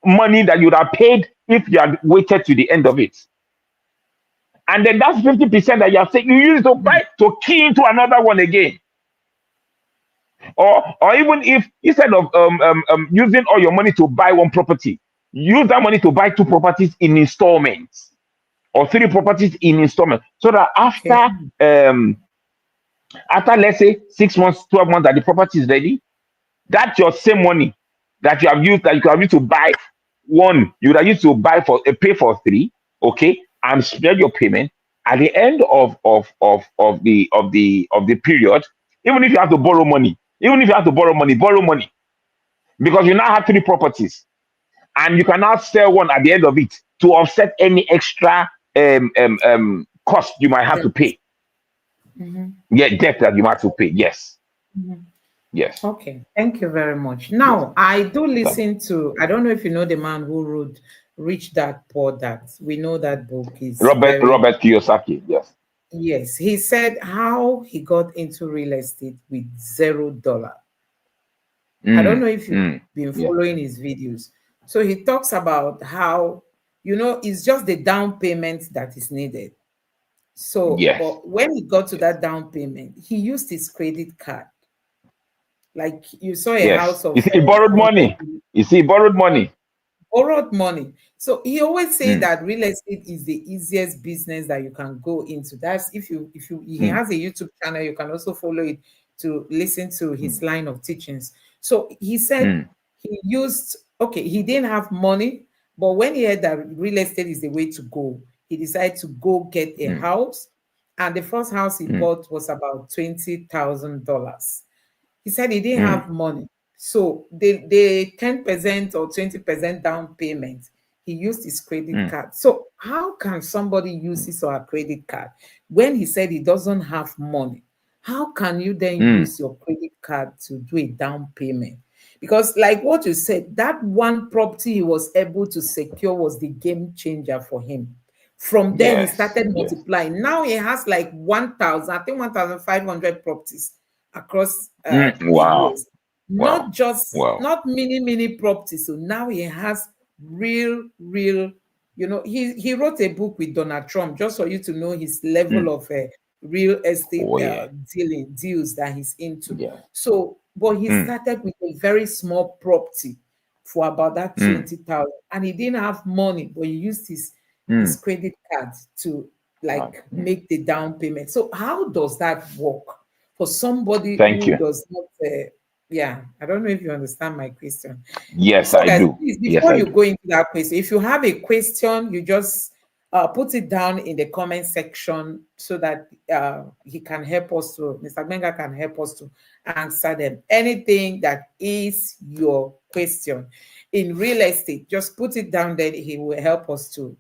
S2: money that you would have paid if you had waited to the end of it. And then that's 50% that you have saved, you use it to buy, to key into another one again. Or even if instead of using all your money to buy one property, use that money to buy 2 properties in installments or 3 properties in installments, so that after let's say 6 months, 12 months that the property is ready, that's your same money that you have used, that you could have used to buy one, you would have used to buy for a pay for 3, okay, and spread your payment at the end of the period. Even if you have to borrow money, borrow money, because you now have 3 properties, and you can now sell one at the end of it to offset any extra cost you might have to pay. Yeah, debt that you have to pay. Yes. Yes.
S1: Okay, thank you very much. Now, I do listen to, I don't know if you know the man who wrote Rich Dad Poor Dad. We know that book is
S2: Robert Kiyosaki. Yes.
S1: Yes, he said how he got into real estate with $0. I don't know if you've been following his videos. So he talks about how, it's just the down payment that is needed. So,
S2: Yes.
S1: but when he got to that down payment, he used his credit card. Like you saw a house of,
S2: you see, he borrowed money.
S1: Borrowed money. So he always say that real estate is the easiest business that you can go into. That's if you he has a YouTube channel, you can also follow it to listen to his line of teachings. So he said he he didn't have money, but when he heard that real estate is the way to go, he decided to go get a house. And the first house he bought was about $20,000. He said he didn't have money. So the 10% or 20% down payment, he used his credit card. So how can somebody use his or her credit card when he said he doesn't have money? How can you then use your credit card to do a down payment? Because like what you said, that one property he was able to secure was the game changer for him. From there, he started multiplying. Now he has like 1,000, I think 1,500 properties across the US. Not mini properties. So now he has real, he wrote a book with Donald Trump, just for you to know his level of real estate deals that he's into. So, but he started with a very small property for about that 20,000, and he didn't have money, but he used his credit card to like make the down payment. So how does that work for somebody
S2: Thank
S1: who
S2: you.
S1: does not? Yeah, I don't know if you understand my question.
S2: Yes,
S1: So
S2: I
S1: guys,
S2: do.
S1: please,
S2: Yes,
S1: before
S2: I
S1: you
S2: do.
S1: go into that question, if you have a question, you just put it down in the comment section so that he can help us to, Mr. Gbenga can help us to answer them. Anything that is your question in real estate, just put it down there. He will help us to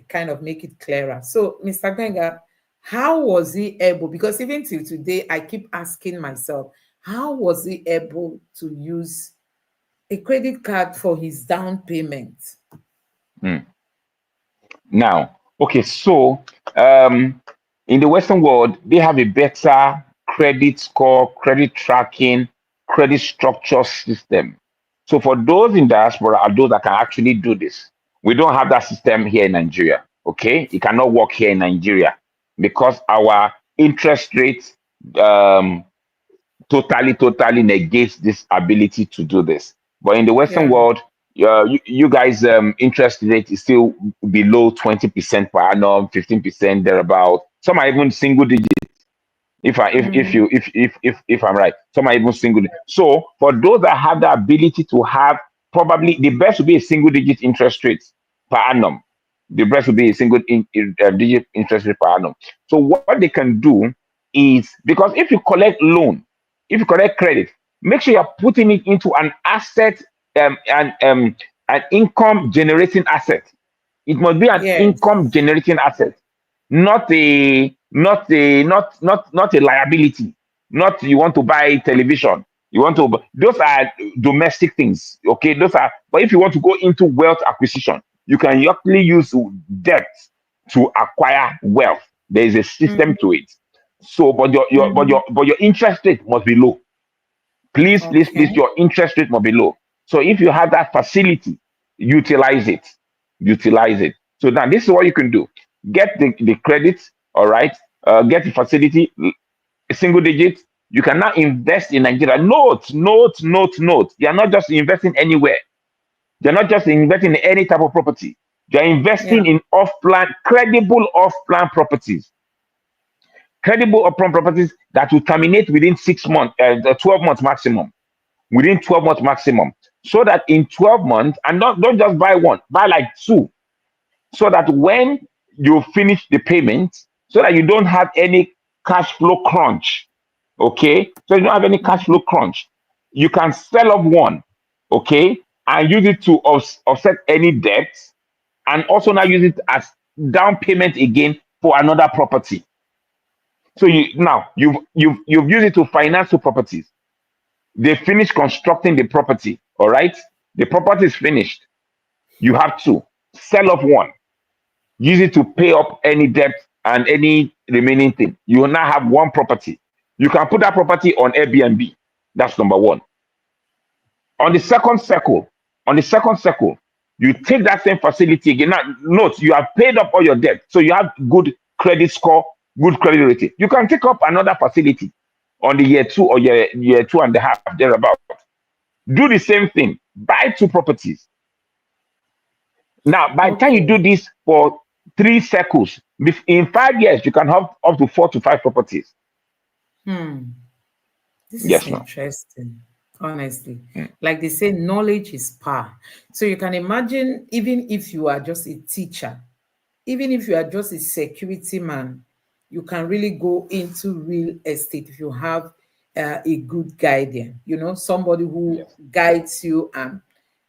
S1: kind of make it clearer. So, Mr. Gbenga, how was he able? Because even till today, I keep asking myself, how was he able to use a credit card for his down payment?
S2: Now, okay, so in the Western world, they have a better credit score, credit tracking, credit structure system. So for those in diaspora are those that can actually do this. We don't have that system here in Nigeria. Okay, it cannot work here in Nigeria because our interest rate um, totally negates this ability to do this. But in the Western
S1: Yeah.
S2: world, you guys interest rate is still below 20% per annum, 15% thereabout. Some are even single digit. If I'm right, some are even single. So for those that have the ability to have, probably the best would be a single digit interest rate per annum. The best would be a digit interest rate per annum. So what they can do is, because if you collect loan, if you collect credit, make sure you're putting it into an asset, an income generating asset. It must be an
S1: Yes.
S2: income generating asset, not a liability. Not you want to buy television. You want to, those are domestic things. Okay, those are, but if you want to go into wealth acquisition, you can actually use debt to acquire wealth. There is a system to it. So, but your interest rate must be low. Please,
S1: Okay.
S2: your interest rate must be low. So if you have that facility, utilize it. Utilize it. So now this is what you can do. Get the credit, all right? Get the facility, a single digit. You can now invest in Nigeria. Note. You're not just investing anywhere. You're not just investing in any type of property. You're
S1: Yeah.
S2: investing in off-plan, credible off-plan properties. Credible off-plan properties that will terminate within 6 months, 12 months maximum, within 12 months maximum, so that in 12 months, and don't just buy one, buy like two, so that when you finish the payment, so that you don't have any cash flow crunch. Okay, so you don't have any cash flow crunch, you can sell off one, okay, and use it to offset any debt, and also now use it as down payment again for another property. So you've used it to finance two properties. They finish constructing the property. All right. The property is finished. You have to sell off one, use it to pay up any debt and any remaining thing. You will now have one property. You can put that property on Airbnb. That's number one. On the second circle, you take that same facility again. Now, note you have paid up all your debt, so you have good credit score, good credit rating. You can take up another facility on the year two or year two and a half, thereabout. Do the same thing. Buy two properties. Now, by the time you
S1: Okay.
S2: do this for 3 circles, in 5 years, you can have up to 4 to 5 properties.
S1: Hmm. This is
S2: Yes, ma'am.
S1: interesting, honestly.
S2: Mm.
S1: Like they say, knowledge is power. So you can imagine, even if you are just a teacher, even if you are just a security man, you can really go into real estate if you have a good guardian, somebody who
S2: Yes.
S1: guides you and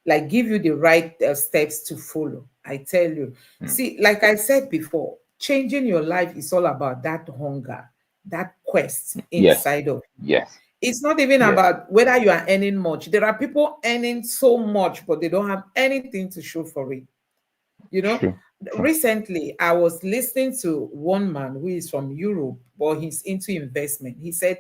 S1: like give you the right steps to follow. I tell you.
S2: Mm.
S1: See, like I said before, changing your life is all about that hunger, that quest
S2: Yes.
S1: inside of you.
S2: Yes.
S1: It's not even
S2: Yes.
S1: about whether you are earning much. There are people earning so much, but they don't have anything to show for it. You know,
S2: True. True.
S1: recently I was listening to one man who is from Europe, but he's into investment. He said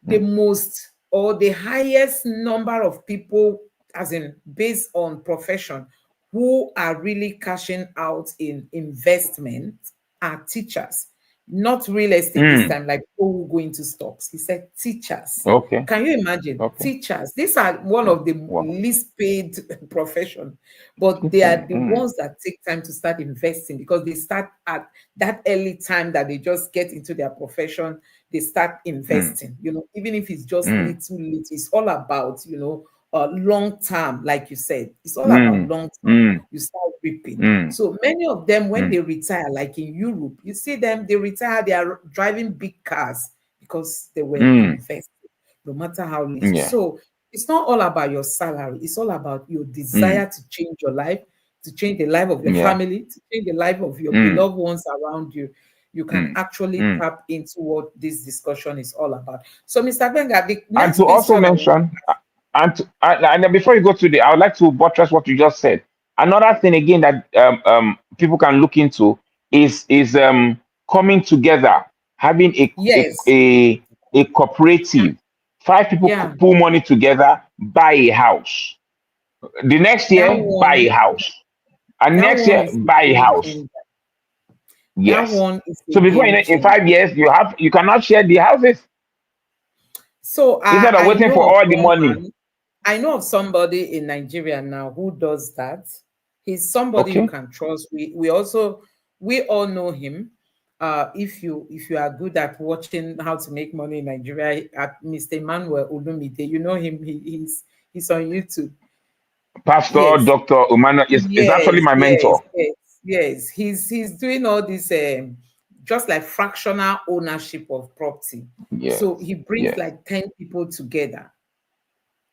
S1: the
S2: Mm.
S1: most or the highest number of people, as in based on profession, who are really cashing out in investment are teachers. not real estate this time, like people who go into stocks. He said teachers.
S2: Okay.
S1: Can you imagine?
S2: Okay.
S1: Teachers. These are one of the least paid profession, but they are the ones that take time to start investing, because they start at that early time that they just get into their profession. They start investing, you know, even if it's just little. It's all about, you know, long term, like you said. It's all about long term. You start reaping. So many of them, when they retire, like in Europe, you see them, they retire, they are driving big cars because they were invested, no matter how little.
S2: Yeah.
S1: So it's not all about your salary. It's all about your desire to change your life, to change the life of your family, to change the life of your beloved ones around you. You can actually tap into what this discussion is all about. So, Mr. Benga, the
S2: And
S1: next
S2: to also
S1: question
S2: mention, and then before you go to the, I would like to buttress what you just said. Another thing again that people can look into is coming together, having
S1: yes,
S2: a cooperative. 5 people
S1: yeah,
S2: pull money together, buy a house. The next
S1: that
S2: year, buy a
S1: one,
S2: house, and
S1: that
S2: next
S1: one
S2: year,
S1: is a
S2: buy a
S1: game
S2: house.
S1: changer. That
S2: Yes.
S1: one is a
S2: So before
S1: game
S2: in
S1: changer.
S2: 5 years, you cannot share the houses
S1: So
S2: instead of
S1: I
S2: waiting for
S1: know of
S2: all the money.
S1: someone, I know of somebody in Nigeria now who does that. He's somebody you
S2: Okay.
S1: can trust. We all know him. If you are good at watching how to make money in Nigeria, at Mr. Emmanuel Olumide, you know him. He's on YouTube.
S2: Pastor
S1: Yes,
S2: Dr. Umano is actually
S1: yes,
S2: my
S1: yes,
S2: mentor.
S1: yes, yes. He's doing all this just like fractional ownership of property.
S2: Yes.
S1: So he brings
S2: Yes.
S1: like 10 people together.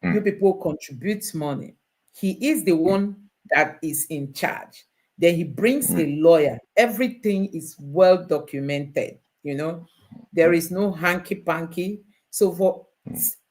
S1: You
S2: Mm,
S1: people contribute money. He is the one that is in charge. Then he brings a
S2: mm,
S1: lawyer. Everything is well documented. You know, there is no hanky panky. So for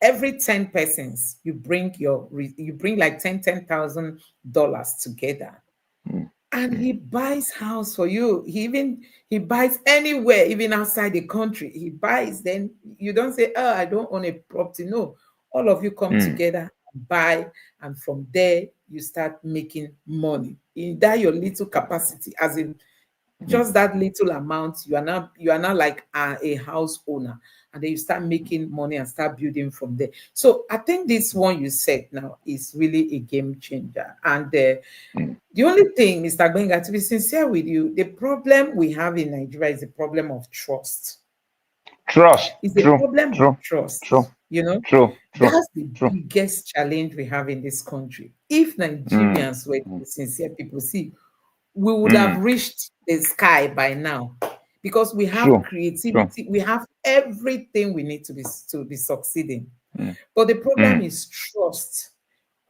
S1: every 10 persons, you bring you bring like $10,000 together,
S2: mm,
S1: and
S2: mm,
S1: he buys house for you. He buys anywhere, even outside the country. He buys. Then you don't say, oh, I don't own a property. No, all of you come
S2: mm,
S1: together and buy, and from there you start making money in that your little capacity, as in
S2: mm,
S1: just that little amount. You are now like a house owner, and then you start making money and start building from there. So I think this one you said now is really a game changer. And
S2: mm.
S1: the only thing, Mr. Gbenga, to be sincere with you, the problem we have in Nigeria is the problem of trust.
S2: Trust.
S1: It's a
S2: True.
S1: problem of
S2: True. True.
S1: trust. You know,
S2: True. True.
S1: that's the
S2: True.
S1: biggest challenge we have in this country. If
S2: Mm,
S1: Nigerians were to
S2: mm,
S1: be sincere people, see, we would have
S2: mm.
S1: reached the sky by now, because we have
S2: True. True.
S1: creativity, we have everything we need to be succeeding.
S2: Mm,
S1: But the problem
S2: mm.
S1: is trust.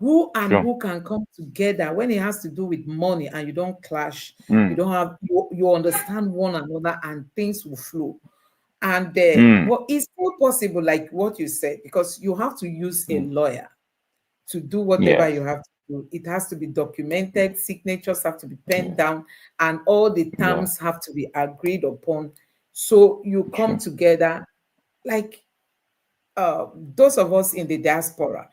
S1: Who and
S2: True.
S1: who can come together when it has to do with money, and you don't clash, you
S2: Mm,
S1: don't have you understand one another, and things will flow. And
S2: mm,
S1: but it's still possible, like what you said, because you have to use a
S2: mm.
S1: lawyer to do whatever
S2: Yes.
S1: you have to do. It has to be documented, signatures have to be penned
S2: Yeah.
S1: down, and all the
S2: Yeah.
S1: terms have to be agreed upon. So you come
S2: True.
S1: together, like those of us in the diaspora.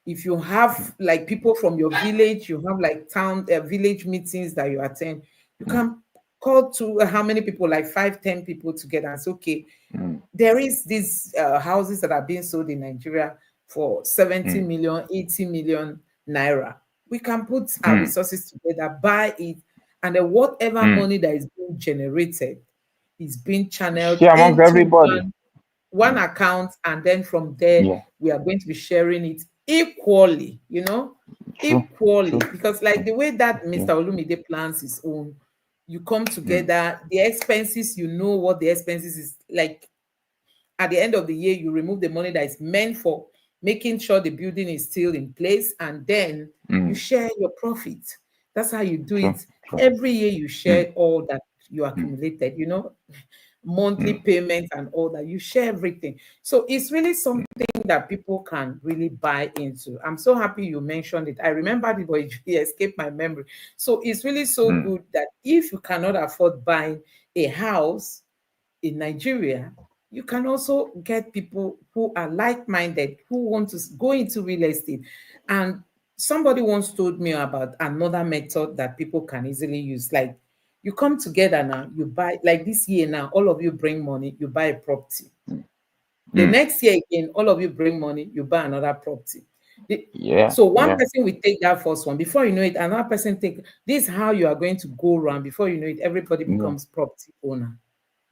S1: If you have like people from your village, you have like town village meetings that you attend, you
S2: Mm,
S1: can call to how many people, like 5, 10 people together, and say, okay,
S2: mm,
S1: there is these houses that are being sold in Nigeria for 70
S2: mm,
S1: million, 80 million naira. We can put our
S2: mm,
S1: resources together, buy it, and then whatever
S2: mm.
S1: money that is being generated is being channeled
S2: Share amongst
S1: into
S2: everybody.
S1: one account, and then from there
S2: Yeah.
S1: we are going to be sharing it equally,
S2: True. True.
S1: equally, because like
S2: True.
S1: the way that
S2: Yeah.
S1: Mr. Olumide plans his own, you come
S2: Mm,
S1: together, the expenses, you know what the expenses is like. At the end of the year, you remove the money that is meant for making sure the building is still in place, and then you
S2: mm.
S1: share your profit. That's how you do
S2: True.
S1: it.
S2: True.
S1: Every year you
S2: Mm,
S1: share all that you
S2: mm,
S1: accumulated, monthly
S2: mm,
S1: payment and all that. You share everything. So it's really something that people can really buy into. I'm so happy you mentioned it. I remembered it, but it escaped my memory. So it's really so
S2: mm,
S1: good that if you cannot afford buying a house in Nigeria, you can also get people who are like-minded, who want to go into real estate. And somebody once told me about another method that people can easily use. Like You come together now, you buy, like this year now, all of you bring money, you buy a property. The next year again, all of you bring money, you buy another property.
S2: Yeah.
S1: So one
S2: Yeah.
S1: person will take that first one. Before you know it, another person take. This is how you are going to go around. Before you know it, everybody
S2: Yeah.
S1: becomes property owner.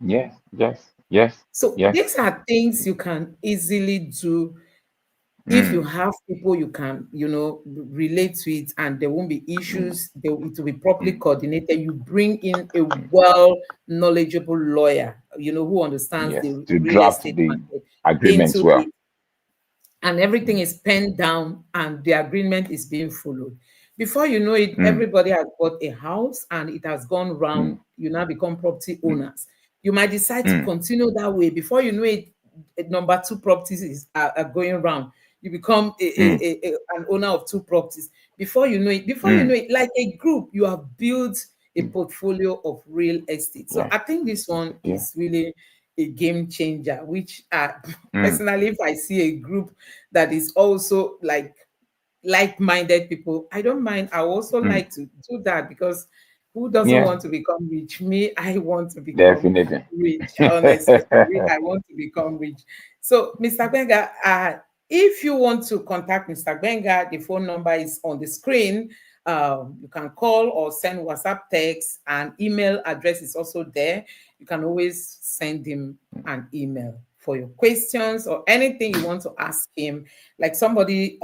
S2: Yes. Yes. Yes.
S1: So
S2: Yes.
S1: these are things you can easily do if you have people you can, relate to it, and there won't be issues. It will be properly coordinated. You bring in a well knowledgeable lawyer, who understands
S2: Yes.
S1: the
S2: To
S1: real
S2: draft
S1: estate
S2: the
S1: market
S2: agreements
S1: into
S2: well.
S1: it, and everything is penned down and the agreement is being followed. Before you know it, everybody has bought a house and it has gone round. You now become property owners. You might decide to continue that way. Before you know it, number two properties are going round. You become an owner of two properties. Before you know it, like a group, you have built a portfolio of real estate. So
S2: Yeah.
S1: I think this one
S2: Yeah.
S1: is really a game changer, which personally, if I see a group that is also like-minded people, I don't mind. I also like to do that, because who doesn't
S2: Yeah.
S1: want to become rich? Me, I want to become
S2: Definitely.
S1: rich. Honestly, I want to become rich. So, Mr. Benga, if you want to contact Mr. Benga, the phone number is on the screen. You can call or send WhatsApp text, and email address is also there. You can always send him an email for your questions or anything you want to ask him. Like somebody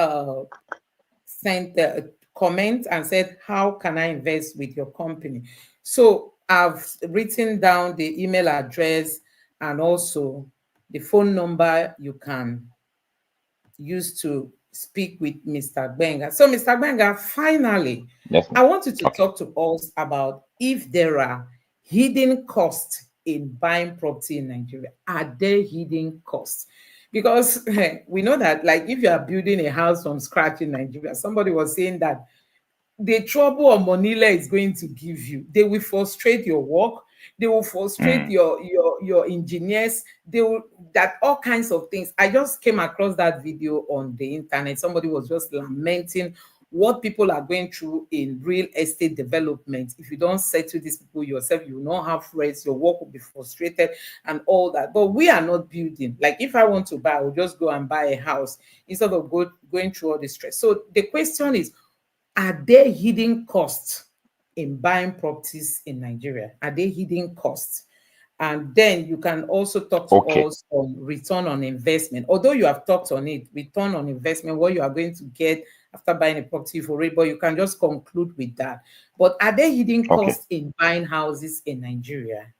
S1: sent a comment and said, how can I invest with your company? So I've written down the email address and also the phone number you can use to speak with Mr. Benga. So, Mr. Benga, finally,
S2: Yes.
S1: I want you to
S2: Okay.
S1: talk to us about if there are hidden costs in buying property in Nigeria. Are there hidden costs? Because we know that, like, if you are building a house from scratch in Nigeria, somebody was saying that the trouble Omonile is going to give you, they will frustrate your work, they will frustrate your engineers, they will, that all kinds of things. I just came across that video on the internet. Somebody was just lamenting what people are going through in real estate development. If you don't settle these people yourself, you will not have rest, your work will be frustrated and all that. But we are not building. Like, if I want to buy, I will just go and buy a house instead of going through all this stress. So the question is, are there hidden costs in buying properties in Nigeria? Are there hidden costs? And then you can also talk to
S2: Okay.
S1: us on return on investment. Although you have talked on it, return on investment, what you are going to get after buying a property for it, but you can just conclude with that. But are there hidden
S2: Okay.
S1: costs in buying houses in Nigeria?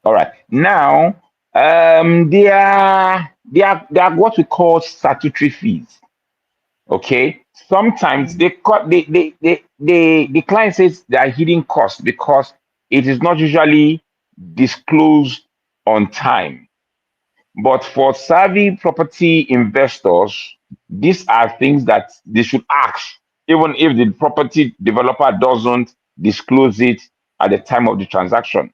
S2: All right. Now, they are what we call statutory fees. Okay. Sometimes they cut the client says they are hidden costs because it is not usually disclosed on time. But for savvy property investors, these are things that they should ask, even if the property developer doesn't disclose it at the time of the transaction.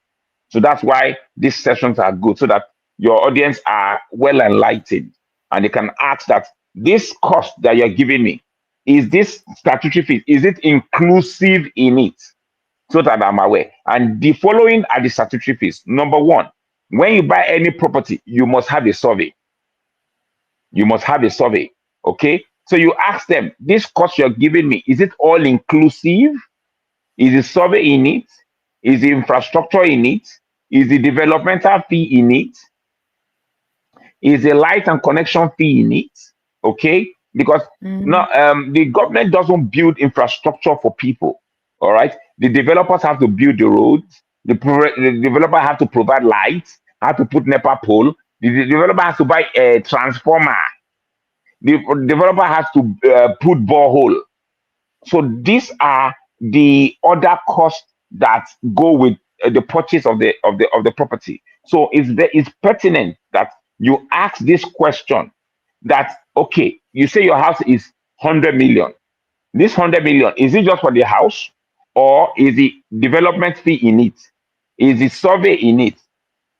S2: So that's why these sessions are good, so that your audience are well enlightened and they can ask that this cost that you're giving me, is this statutory fee, is it inclusive in it? So that I'm aware. And the following are the statutory fees. Number one, when you buy any property, you must have a survey. You must have a survey. Okay. So you ask them, this cost you're giving me, is it all inclusive? Is the survey in it? Is the infrastructure in it? Is the developmental fee in it? Is the light and connection fee in it? Okay. Because no, the government doesn't build infrastructure for people. All right. The developers have to build the roads. The developer have to provide lights, have to put NEPA pole. The developer has to buy a transformer. The developer has to put borehole. So these are the other costs that go with the purchase of the property. So it's pertinent that you ask this question. That okay, you say your house is 100 million. This 100 million, is it just for the house, or is the development fee in it? Is the survey in it?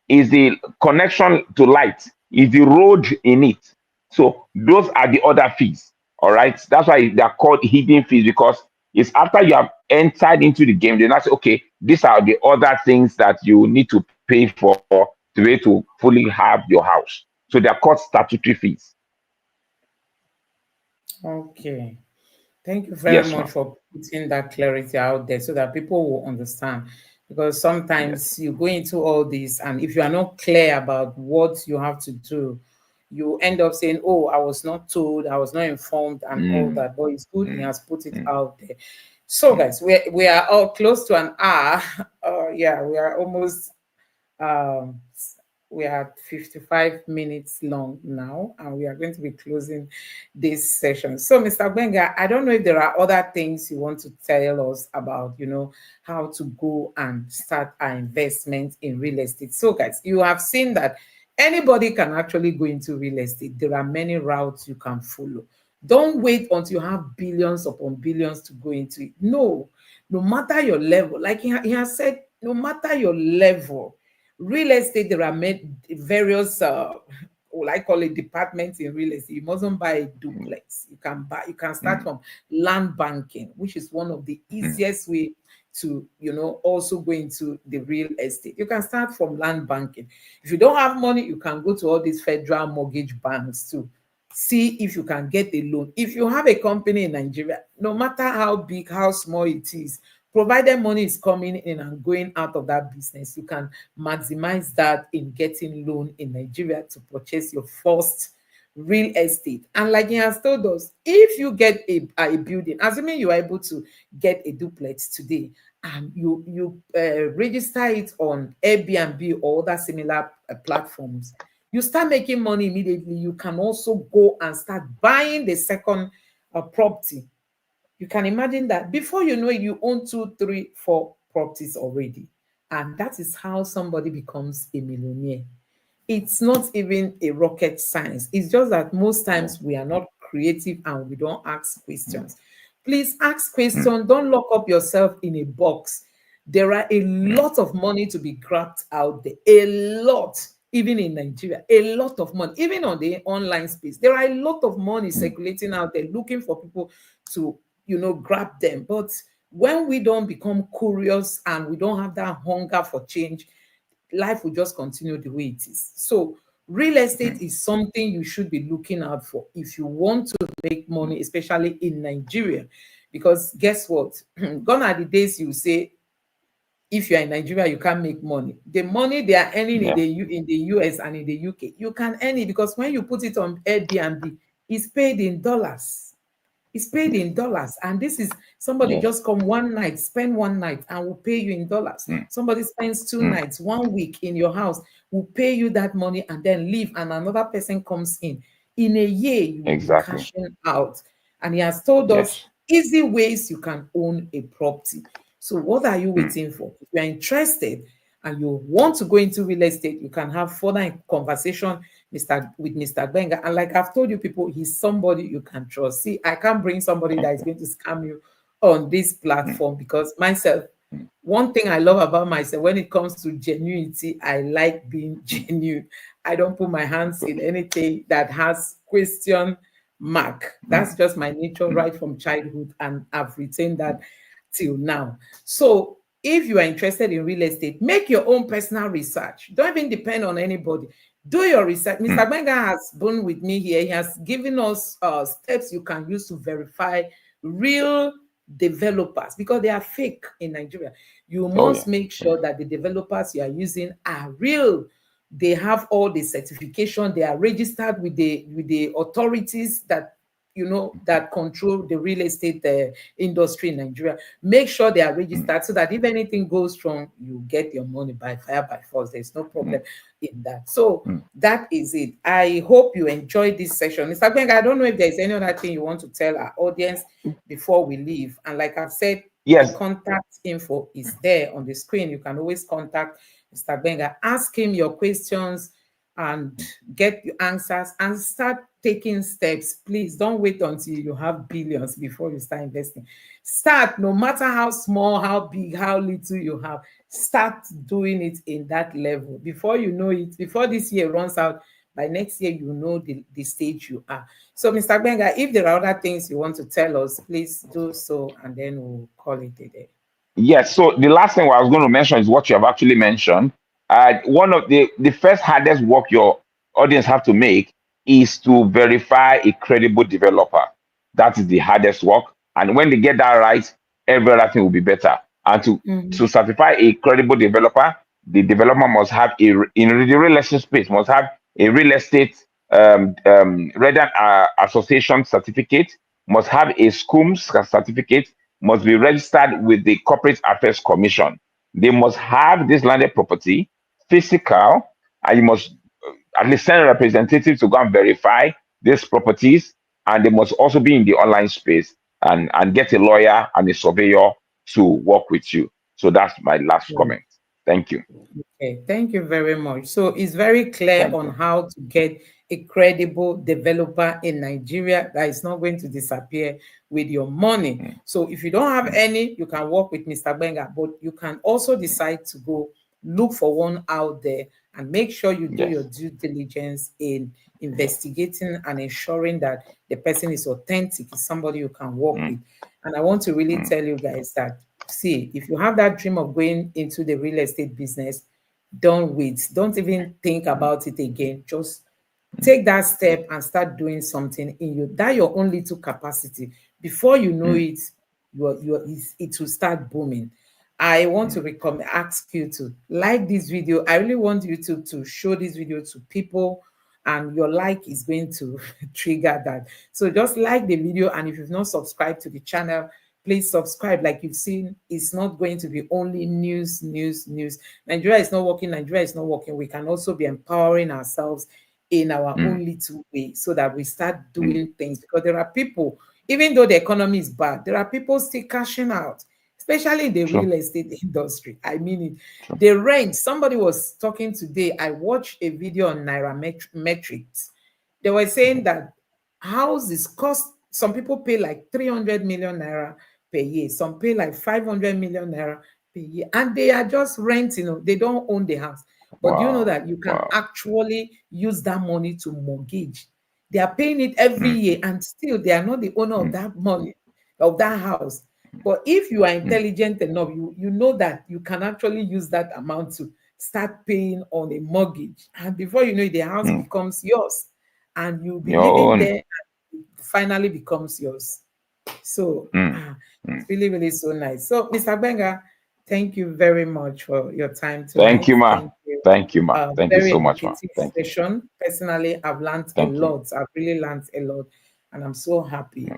S2: Is the connection to light? Is the road in it? So those are the other fees. All right. That's why they're called hidden fees, because it's after you have entered into the game, they now say, okay, these are the other things that you need to pay for to be able to fully have your house. So they are called statutory fees.
S1: Okay. Thank you very
S2: Yes,
S1: much
S2: ma'am.
S1: for putting that clarity out there so that people will understand. Because
S2: Yes.
S1: sometimes you go into all this, and if you are not clear about what you have to do, you end up saying, "Oh, I was not told, I was not informed," and all
S2: Mm,
S1: that. But it's good he
S2: mm,
S1: has put it
S2: mm,
S1: out there. So,
S2: mm.
S1: guys, we are all close to an hour. Yeah, we are almost um, we are 55 minutes long now, and we are going to be closing this session. So, Mr. Benga, I don't know if there are other things you want to tell us about, how to go and start our investment in real estate. So, guys, you have seen that anybody can actually go into real estate. There are many routes you can follow. Don't wait until you have billions upon billions to go into it. No, no matter your level, like he has said, no matter your level, real estate, there are various what I call it departments in real estate. You mustn't buy a duplex. You can start
S2: Mm,
S1: from land banking, which is one of the
S2: mm,
S1: easiest way to also go into the real estate. You can start from land banking. If you don't have money, you can go to all these federal mortgage banks too. See if you can get a loan. If you have a company in Nigeria, no matter how big, how small it is, provided money is coming in and going out of that business, you can maximize that in getting loan in Nigeria to purchase your first real estate. And like he has told us, if you get a building, assuming you are able to get a duplex today, and you register it on Airbnb or other similar platforms, you start making money immediately. You can also go and start buying the second property. You can imagine that before you know it, you own two, three, four properties already. And that is how somebody becomes a millionaire. It's not even a rocket science. It's just that most
S2: yes.
S1: times we are not creative and we don't ask
S2: Mm,
S1: questions. Please ask
S2: mm,
S1: questions. Don't lock up yourself in a box. There are a
S2: mm,
S1: lot of money to be grabbed out there. A lot, even in Nigeria, a lot of money, even on the online space. There are a lot of money
S2: mm,
S1: circulating out there looking for people to, grab them. But when we don't become curious and we don't have that hunger for change, life will just continue the way it is. So, real estate
S2: mm,
S1: is something you should be looking out for if you want to make money, especially in Nigeria. Because guess what? Gone are the days you say, if you're in Nigeria, you can't make money. The money they are earning in
S2: yeah.
S1: the US and in the UK, you can earn it because when you put it on Airbnb, it's paid in dollars. It's paid in dollars. And this is somebody
S2: Yes.
S1: just come one night, spend one night, and will pay you in dollars.
S2: Mm,
S1: Somebody spends two
S2: mm,
S1: nights, 1 week in your house, will pay you that money and then leave, and another person comes in. In a year, you will be
S2: exactly.
S1: cashing out. And he has told us
S2: Yes.
S1: easy ways you can own a property. So, what are you
S2: Mm,
S1: waiting for? If you are interested and you want to go into real estate, you can have further conversation with Mr. Benga. And like I've told you, people, he's somebody you can trust. See, I can't bring somebody that is going to scam you on this
S2: mm,
S1: platform because myself,
S2: mm,
S1: one thing I love about myself when it comes to genuinity, I like being genuine. I don't put my hands
S2: good.
S1: in anything that has question mark. That's
S2: Mm,
S1: just my nature
S2: mm,
S1: right from childhood, and I've retained
S2: mm,
S1: that till now. So if you are interested in real estate, make your own personal research. Don't even depend on anybody. Do your research.
S2: mm.
S1: Mr. Benga has been with me here. He has given us steps you can use to verify real developers because they are fake in Nigeria. You
S2: Oh,
S1: must
S2: yeah.
S1: make
S2: Oh, yeah.
S1: sure that the developers you are using are real. They have all the certification. They are registered with the authorities that control the real estate industry in Nigeria. Make sure they are
S2: Mm,
S1: registered so that if anything goes wrong, you get your money by fire by force. There's no
S2: mm,
S1: problem in that. So
S2: mm.
S1: that is it. I hope you enjoyed this session. Mr. Gbenga, I don't know if there's any other thing you want to tell our audience before we leave. And like I've said, the
S2: Yes.
S1: contact info is there on the screen. You can always contact Mr. Benga, ask him your questions and get your answers and start taking steps. Please don't wait until you have billions before you start investing. Start, no matter how small, how big, how little you have, start doing it in that level. Before you know it, before this year runs out, by next year, you know the stage you are. So, Mr. Benga, if there are other things you want to tell us, please do so, and then we'll call it a day.
S2: Yes. So the last thing I was going to mention is what you have actually mentioned. One of the first hardest work your audience have to make is to verify a credible developer. That is the hardest work. And when they get that right, every other thing will be better. And to certify a credible developer, the developer must have in the real estate space must have a real estate resident association certificate, must have a SCUMS certificate, must be registered with the Corporate Affairs Commission. They must have this landed property physical, and you must at least send a representative to go and verify these properties. And they must also be in the online space and get a lawyer and a surveyor to work with you. So that's my last comment. Thank you.
S1: Okay, thank you very much. So it's very clear
S2: Thank
S1: on
S2: you.
S1: how to get a credible developer in Nigeria that is not going to disappear with your money.
S2: Mm,
S1: So if you don't have
S2: mm,
S1: any, you can work with Mr. Benga, but you can also decide to go look for one out there and make sure you do your
S2: yes.
S1: due diligence in
S2: Yes.
S1: investigating and ensuring that the person is authentic, is somebody you can work
S2: Mm,
S1: with. And I want to really
S2: mm,
S1: tell you guys that, see, if you have that dream of going into the real estate business, don't wait. Don't even think
S2: mm,
S1: about it again. Just
S2: mm,
S1: take that step and start doing something in you. That your own little capacity. Before you know
S2: mm,
S1: it, it will start booming. I want to
S2: mm,
S1: recommend, ask you to like this video. I really want you to show this video to people, and your like is going to trigger that. So just like the video, and if you've not subscribed to the channel, please subscribe. Like you've seen, it's not going to be only news, news, news. Nigeria is not working. Nigeria is not working. We can also be empowering ourselves in our
S2: mm,
S1: own little way so that we start
S2: mm.
S1: doing things, because there are people, even though the economy is bad, there are people still cashing out, especially in the
S2: True.
S1: real estate industry. I mean it.
S2: True.
S1: The rent, somebody was talking today. I watched a video on Metrics. They were saying that houses cost, some people pay like 300 million naira per year, some pay like 500 million naira per year, and they are just renting. They don't own the house. But do you know
S2: Wow.
S1: that you can
S2: Wow.
S1: actually use that money to mortgage? They are paying it every
S2: Mm,
S1: year, and still they are not the owner of
S2: mm,
S1: that money, of that house. But if you are
S2: mm,
S1: intelligent enough, you know that you can actually use that amount to start paying on a mortgage. And before you know it, the house
S2: mm.
S1: becomes yours. And you'll be
S2: Your
S1: living
S2: own.
S1: there, and it finally becomes yours. So
S2: Mm, mm.
S1: it's really, really so nice. So, Mr. Benga, thank you very much for your time
S2: Thank
S1: tonight.
S2: you, ma.
S1: Thank you.
S2: Thank you, ma. Thank you
S1: Very
S2: so much, ma.
S1: educative
S2: Thank you.
S1: session. Personally, I've learned a
S2: Thank you.
S1: lot. I've really learned a lot. And I'm so happy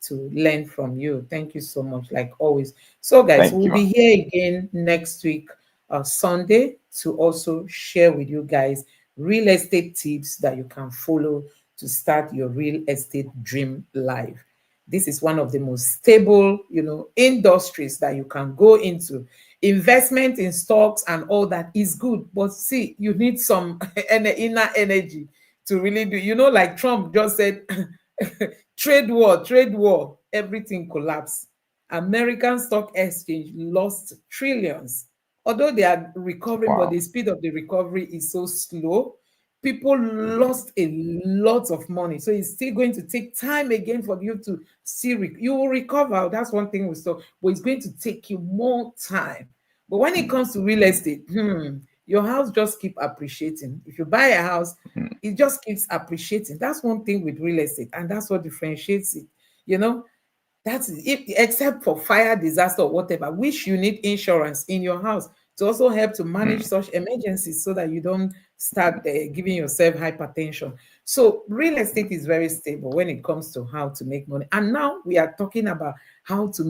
S1: to learn from you. Thank you so much, like always. So, guys,
S2: Thank
S1: we'll
S2: you, ma.
S1: be here again next week, Sunday, to also share with you guys real estate tips that you can follow to start your real estate dream life. This is one of the most stable, industries that you can go into. Investment in stocks and all that is good, but see, you need some inner energy to really do. Like Trump just said, trade war, everything collapsed. American stock exchange lost trillions. Although they are recovering, but
S2: Wow.
S1: the speed of the recovery is so slow, people lost a lot of money. So it's still going to take time again for you to see. You will recover. That's one thing we saw, but it's going to take you more time. But when it
S2: Mm,
S1: comes to real estate, your house just keep appreciating. If you buy a house,
S2: mm,
S1: it just keeps appreciating. That's one thing with real estate, and that's what differentiates it. You know, that's if except for fire, disaster, or whatever, which you need insurance in your house to also help to manage
S2: mm,
S1: such emergencies so that you don't start giving yourself hypertension. So real estate is very stable when it comes to how to make money. And now we are talking about how to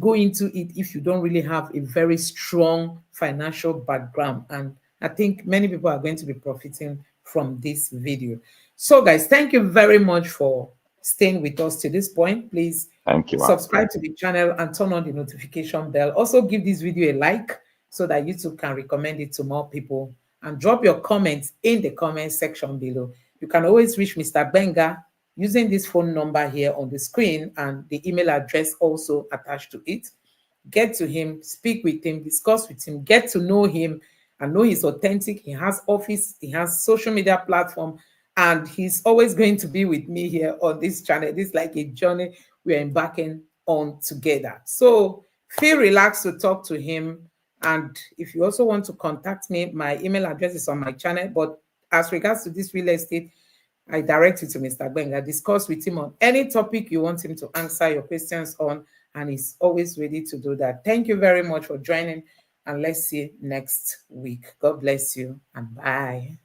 S1: go into it if you don't really have a very strong financial background. And I think many people are going to be profiting from this video. So guys, thank you very much for staying with us to this point. Please
S2: Thank you, ma.
S1: subscribe to the channel and turn on the notification bell. Also give this video a like so that YouTube can recommend it to more people, and drop your comments in the comment section below. You can always reach Mr. Benga using this phone number here on the screen and the email address also attached to it. Get to him, speak with him, discuss with him, get to know him and know he's authentic. He has office, he has social media platform, and he's always going to be with me here on this channel. This is like a journey we're embarking on together. So feel relaxed to talk to him. And if you also want to contact me, my email address is on my channel. But as regards to this real estate, I direct you to Mr. Gbenga. Discuss with him on any topic you want him to answer your questions on, and he's always ready to do that. Thank you very much for joining, and let's see you next week. God bless you, and bye.